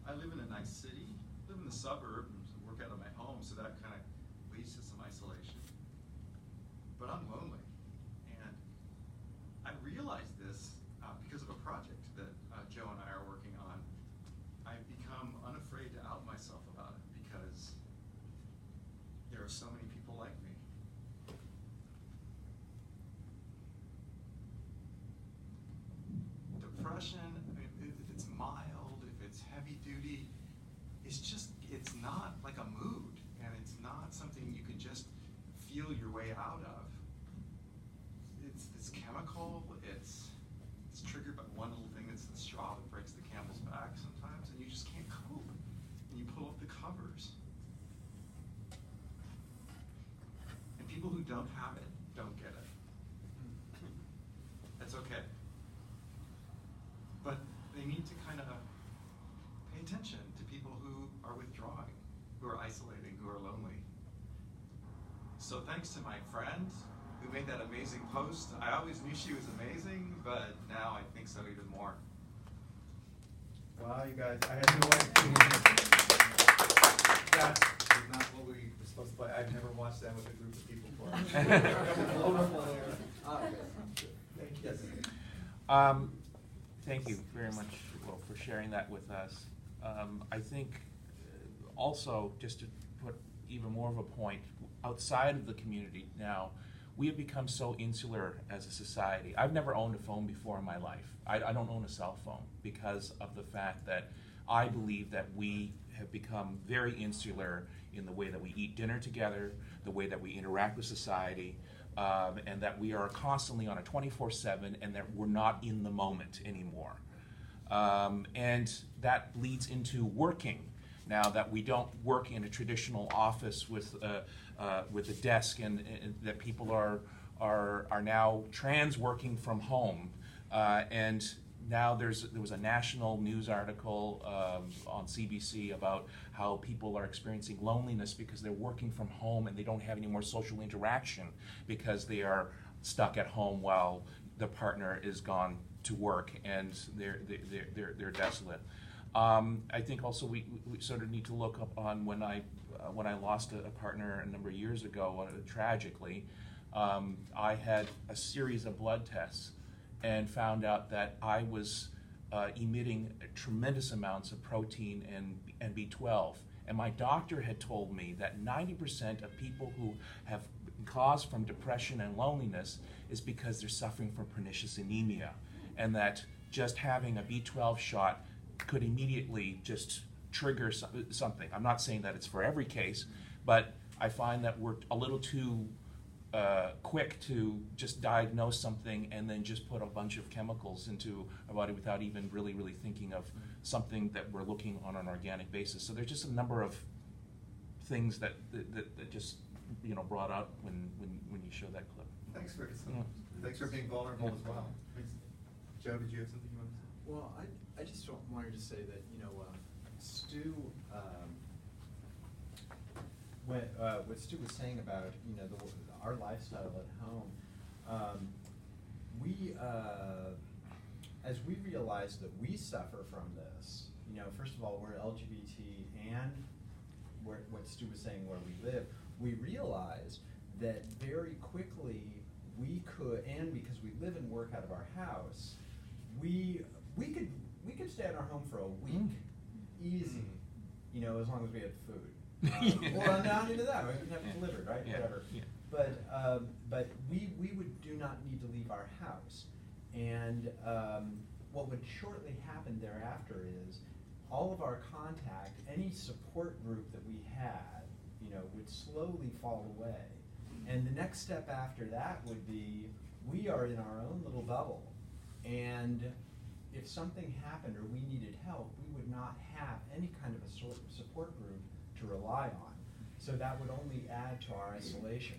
I live in a nice city, live in the suburbs, work out of my home, so that kind of leads to some isolation. But I'm lonely, and I realized this because of a project that Joe and I are working on. I've become unafraid to out myself about it because there are so many people like me. Depression, if it's mild, if it's heavy duty, it's not like a mood, and it's not something you can just feel your way out of. It's chemical, it's triggered by one little thing. It's the straw that breaks the camel's back sometimes, and you just can't cope. And you pull up the covers. And people who don't have it don't get it. That's okay. But they need to kind of pay attention to people who are withdrawing, who are isolating, who are lonely. So thanks to my friend who made that amazing post. I always knew she was amazing, but now I think so even more.
Wow, you guys, I had no idea. That is not what we were supposed to play. I've never watched that with a group of people before.
Thank you very much, Will, for sharing that with us. I think also, just to put even more of a point, outside of the community now, we have become so insular as a society. I've never owned a phone before in my life. I don't own a cell phone because of the fact that I believe that we have become very insular in the way that we eat dinner together, the way that we interact with society, and that we are constantly on a 24/7 and that we're not in the moment anymore. And that leads into working. Now that we don't work in a traditional office with a desk, and that people are now trans working from home, and now there was a national news article on CBC about how people are experiencing loneliness because they're working from home and they don't have any more social interaction because they are stuck at home while the partner is gone to work and they're desolate. I think also we sort of need to look up on when I lost a partner a number of years ago, tragically. I had a series of blood tests and found out that I was emitting tremendous amounts of protein and B12, And my doctor had told me that 90% of people who have been caused from depression and loneliness is because they're suffering from pernicious anemia, and that just having a B12 shot could immediately just trigger something. I'm not saying that it's for every case, but I find that we're a little too quick to just diagnose something and then just put a bunch of chemicals into our body without even really thinking of something that we're looking on an organic basis. So there's just a number of things that just brought out when you show that clip.
Thanks for being vulnerable as well. Joe, did you have something you wanted to say?
Well, I just wanted to say that, Stu, what Stu was saying about, our lifestyle at home, as we realized that we suffer from this, first of all, we're LGBT, and what Stu was saying, where we live, we realized that very quickly we could, and because we live and work out of our house, we could stay in our home for a week, easy, as long as we had food. Well, not into that, we can have it delivered, right?
Yeah.
Whatever.
Yeah.
But we do not need to leave our house. And what would shortly happen thereafter is all of our contact, any support group that we had, would slowly fall away. And the next step after that would be, we are in our own little bubble. And if something happened or we needed help, we would not have any kind of a support group to rely on. So that would only add to our isolation.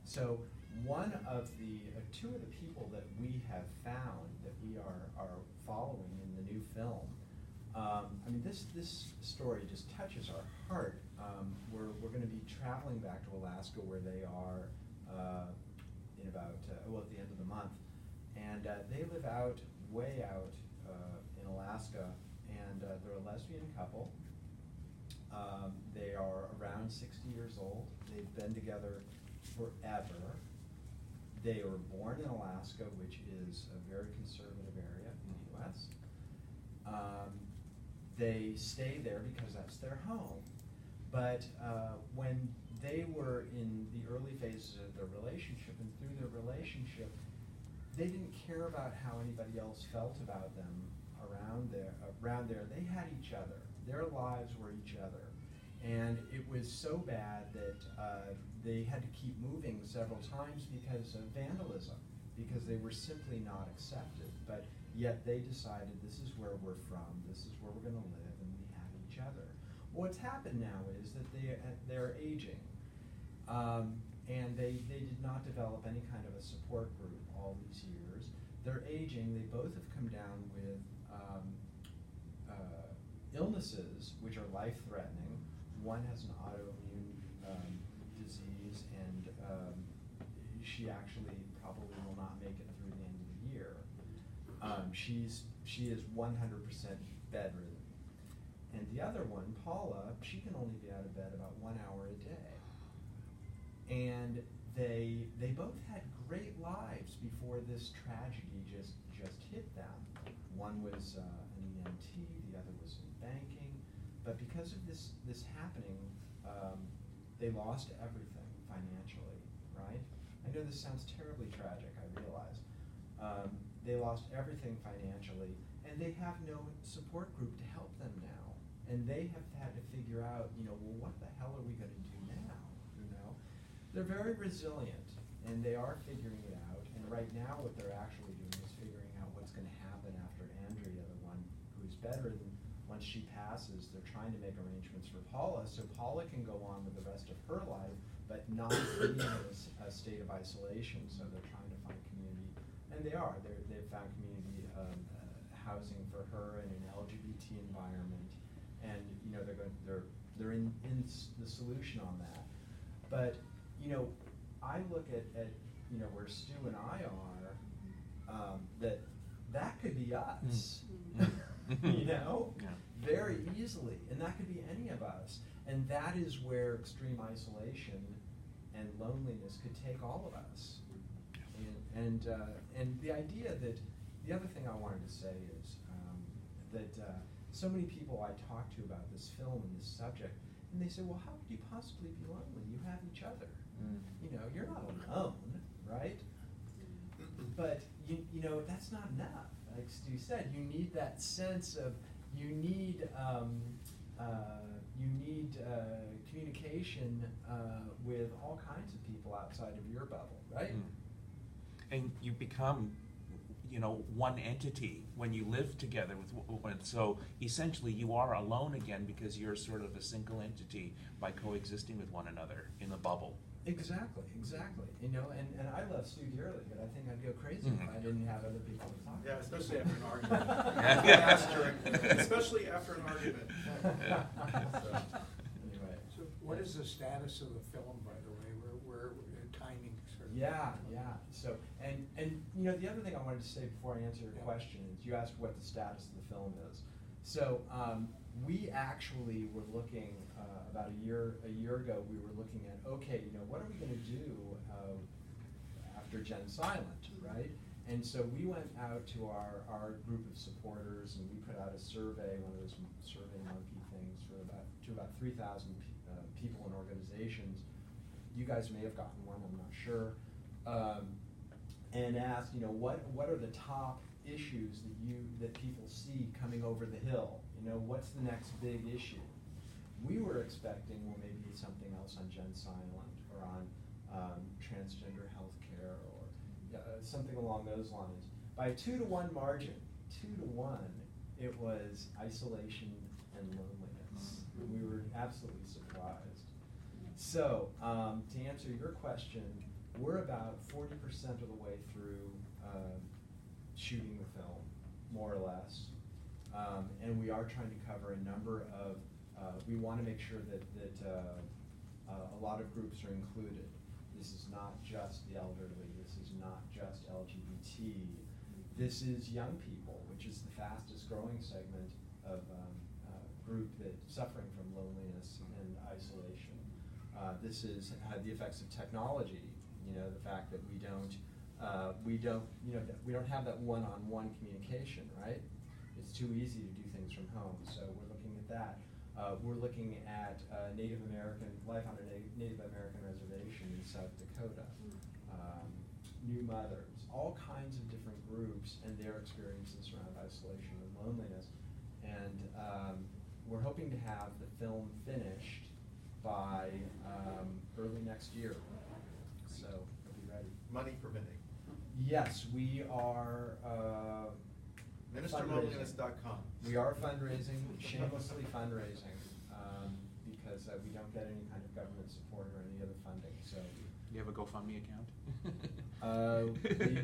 So two of the people that we have found that we are following in the new film, this story just touches our heart. We're going to be traveling back to Alaska, where they are in about, at the end of the month. And they live way out in Alaska, and they're a lesbian couple. They are around 60 years old. They've been together forever. They were born in Alaska, which is a very conservative area in the U.S. They stay there because that's their home. But when they were in the early phases of their relationship, and through their relationship, they didn't care about how anybody else felt about them around there. They had each other. Their lives were each other. And it was so bad that they had to keep moving several times because of vandalism, because they were simply not accepted. But yet they decided, this is where we're from, this is where we're going to live, and we have each other. What's happened now is that they're aging. And they did not develop any kind of a support group all these years. They're aging. They both have come down with illnesses which are life-threatening. One has an autoimmune disease, and she actually probably will not make it through the end of the year. She is 100% bedridden. And the other one, Paula, she can only be out of bed about 1 hour a day. And they both had great lives before this tragedy just hit them. One was an EMT, the other was in banking. But because of this happening, they lost everything financially, right? I know this sounds terribly tragic, I realize. They lost everything financially, and they have no support group to help them now. And they have had to figure out, well, what the hell are we going to do now, They're very resilient, and they are figuring it out. And right now what they're actually doing is figuring out what's going to happen after Andrea, the one who's better than, once she passes, they're trying to make arrangements for Paula, so Paula can go on with the rest of her life, but not be in a state of isolation. So they're trying to find community, and they've found community housing for her in an LGBT environment, and they're in the solution on that. But I look at where Stu and I are, that could be us, very easily, and that could be any of us. And that is where extreme isolation and loneliness could take all of us. And the idea that, the other thing I wanted to say is that so many people I talk to about this film and this subject, And they say, well, how could you possibly be lonely? You have each other.
Mm.
You know, you're not alone, right? But you know, that's not enough. Like Stu said, you need that sense of, you need communication with all kinds of people outside of your bubble, right?
Mm. And you become, you know, one entity when you live together with, so essentially you are alone again because you're sort of a single entity by coexisting with one another in the bubble.
Exactly. You know, and I love Stu dearly, but I think I'd go crazy if I didn't have other people to talk to.
Yeah, especially after an argument. Especially after an argument.
Anyway.
So what is the status of the film, by the way? Where timing sort of?
Yeah. So, and you know, the other thing I wanted to say before I answer your question is, you asked what the status of the film is. So, we actually were looking, about a year ago, we were looking at, okay, you know, what are we going to do after Gen Silent, right? And so we went out to our group of supporters, and we put out a survey, one of those Survey Monkey things, to about 3,000 people and organizations. You guys may have gotten one, I'm not sure. And asked, you know, what are the top issues that people see coming over the hill? You know, what's the next big issue? We were expecting, well, maybe something else on Gen Silent or on transgender healthcare or something along those lines. By a 2-to-1 margin, 2-to-1, it was isolation and loneliness. And we were absolutely surprised. So, to answer your question, we're about 40% of the way through shooting the film, more or less. And we are trying to cover a number of, we want to make sure that a lot of groups are included. This is not just the elderly, this is not just LGBT. This is young people, which is the fastest growing segment of group that's suffering from loneliness and isolation. This is the effects of technology. You know, the fact that we don't have that one-on-one communication, right? It's too easy to do things from home, so we're looking at that. We're looking at life on a Native American reservation in South Dakota, new mothers, all kinds of different groups and their experiences around isolation and loneliness. And we're hoping to have the film finished by early next year. So we'll be ready.
Money permitting.
Yes, we are
MinisterMobileness.com.
We are fundraising, shamelessly fundraising, because we don't get any kind of government support or any other funding. So
you have a GoFundMe account?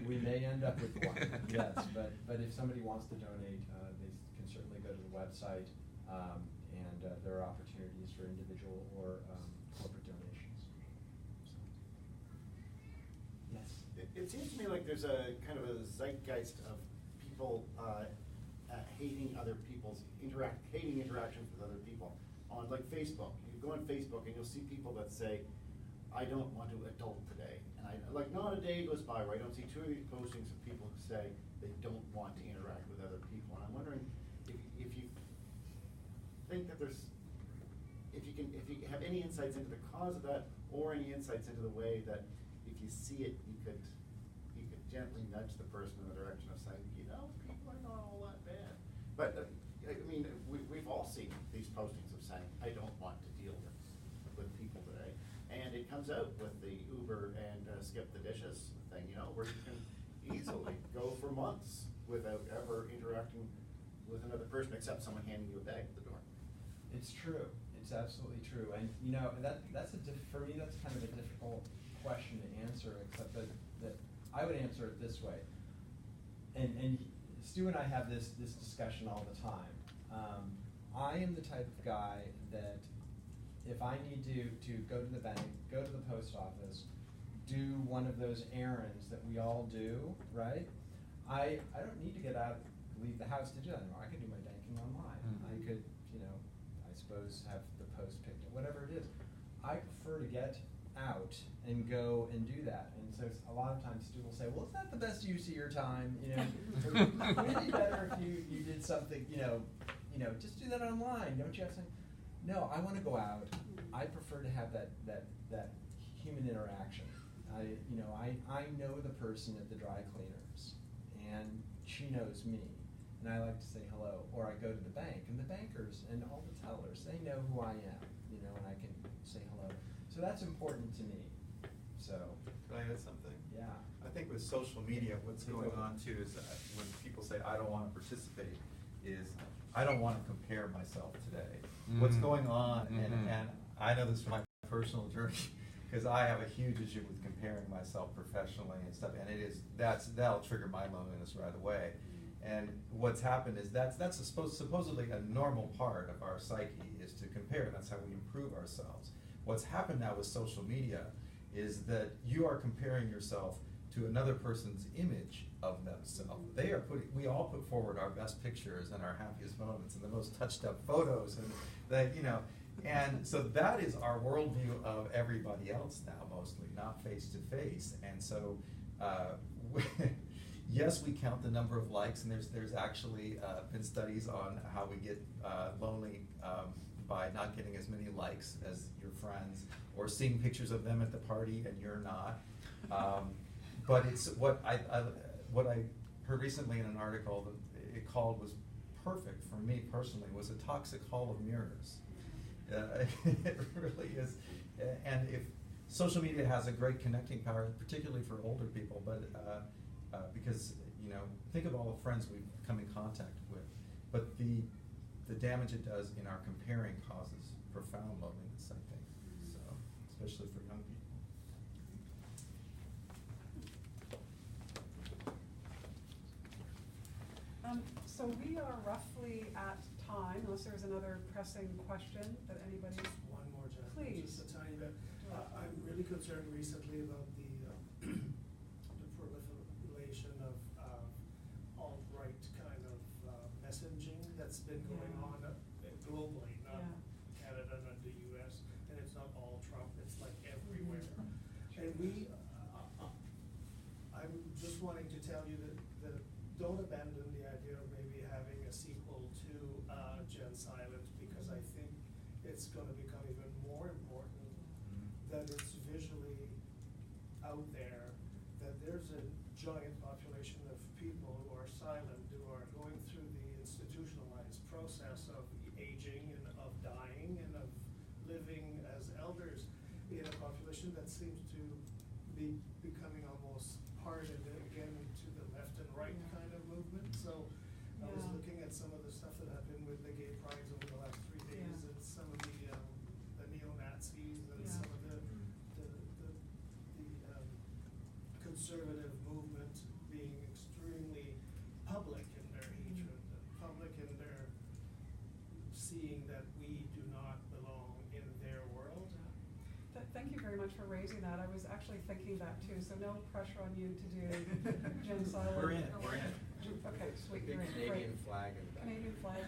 We may end up with one, yes. But if somebody wants to donate, they can certainly go to the website, and there are opportunities for individual or corporate donations. So. Yes.
It seems to me like there's a kind of a zeitgeist of people hating other people's hating interactions with other people on like Facebook. You go on Facebook and you'll see people that say, I don't want to adult today. And not a day goes by where I don't see 2 of these postings of people who say they don't want to interact with other people. And I'm wondering if you think that if you have any insights into the cause of that, or any insights into the way that if you see it, you could gently nudge the person in the direction of saying, you know, people are not all that bad. But I mean, we've all seen these postings of saying, I don't want to deal with people today. And it comes out with the Uber and skip the dishes thing, you know, where you can easily go for months without ever interacting with another person except someone handing you a bag at the door.
It's true. It's absolutely true. And you know, for me, that's kind of a difficult question to answer, except that I would answer it this way. And Stu and I have this discussion all the time. I am the type of guy that if I need to go to the bank, go to the post office, do one of those errands that we all do, right? I don't need to leave the house to do that anymore. I can do my banking online. I could, you know, I suppose have the post picked up, whatever it is. I prefer to get out and go and do that. And so a lot of times Stu will say, well, it's not the best use of your time, you know. It would be better if you did something, you know, just do that online. Don't you have something? No, I want to go out. I prefer to have that human interaction. I know the person at the dry cleaners, and she knows me, and I like to say hello. Or I go to the bank, and the bankers and all the tellers, they know who I am, and I can say hello. So that's important to me. So.
Can I add something?
Yeah.
I think with social media, what's going on too is that when people say, I don't want to participate, is I don't want to compare myself today. What's going on, and I know this from my personal journey, because I have a huge issue with comparing myself professionally and stuff, and that'll trigger my loneliness right away. And what's happened is that's supposedly a normal part of our psyche, is to compare. That's how we improve ourselves. What's happened now with social media is that you are comparing yourself to another person's image of themselves. We all put forward our best pictures and our happiest moments and the most touched up photos, and and so that is our worldview of everybody else now, mostly, not face to face. And so, yes, we count the number of likes, and there's actually been studies on how we get lonely by not getting as many likes as your friends, or seeing pictures of them at the party and you're not. But it's what I heard recently in an article that it called was perfect for me personally, was a toxic hall of mirrors. It really is. And if social media has a great connecting power, particularly for older people, but because think of all the friends we've come in contact with, but the damage it does in our comparing causes profound loneliness, I think. So, especially for young people.
So we are roughly at time, unless there's another pressing question that anybody.
One more, Jen.
Please.
Just a tiny bit. I'm really concerned recently about the proliferation of alt-right kind of messaging that's been going on globally, not Canada, not the U.S., and it's not all Trump. It's like everywhere. And I'm just wanting to tell you that don't abandon the idea of maybe having a sequel to Gen Silent, because I think it's going to become even more important that it's visually out there, that there's a giant population of people who are silent, who are going through the institutionalized process of aging and of dying and of living as elders in a population that seems to be becoming almost parted again to the left and right kind of movement. So I was looking at some of the stuff that happened with the gay prides over the last 3 days, and some of the neo-Nazis and some of the conservative movement being extremely public in their hatred, public in their seeing that we do not belong in their world.
Thank you very much for raising that. I was actually thinking that too, so no pressure on you to do Gen Silent.
We're in it.
Okay, sweet.
Big Canadian flag in the back.
Canadian flag.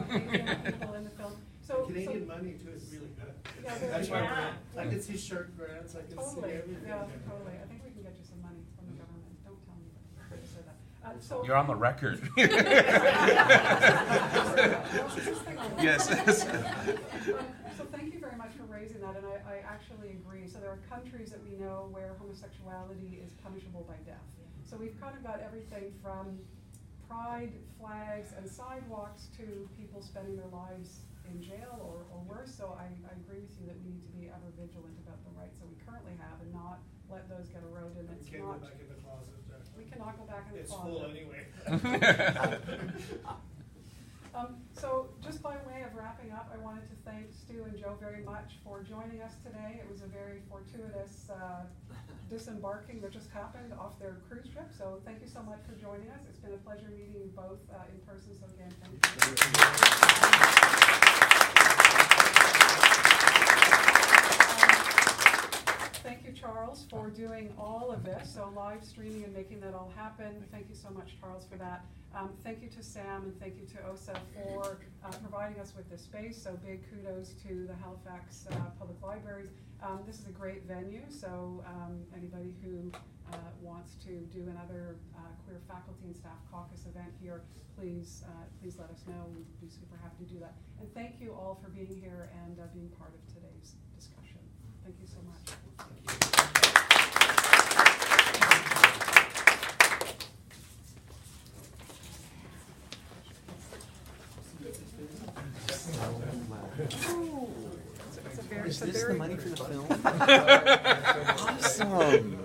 Canadian people in the film. So
Canadian money too is really good.
Yeah,
That's why I can see shirt grants. I can see everything.
Yeah, totally. I think we can get you some money from the government. Don't tell me that. Say that. So
you're on the record. Yes.
So thank you very much for raising that, and I actually agree. So there are countries that we know where homosexuality is punishable by death. So we've kind of got everything from pride flags and sidewalks to people spending their lives in jail or worse. So I agree with you that we need to be ever vigilant about the rights that we currently have and not let those get eroded.
We can't go back in the closet.
We cannot go back in the
It's
closet.
full anyway.
So just by way of wrapping up, I wanted to thank Stu and Joe very much for joining us today. It was a very fortuitous disembarking that just happened off their cruise trip. So thank you so much for joining us. It's been a pleasure meeting you both in person. So again, thank you. Thank you, Charles, for doing all of this, so live streaming and making that all happen. Thank you so much, Charles, for that. Thank you to Sam and thank you to OSA for providing us with this space, so big kudos to the Halifax Public Libraries. This is a great venue, so anybody who wants to do another queer faculty and staff caucus event here, please let us know. We'd be super happy to do that. And thank you all for being here and being part of today's discussion. Thank you so much.
Is this the money for the film? Awesome.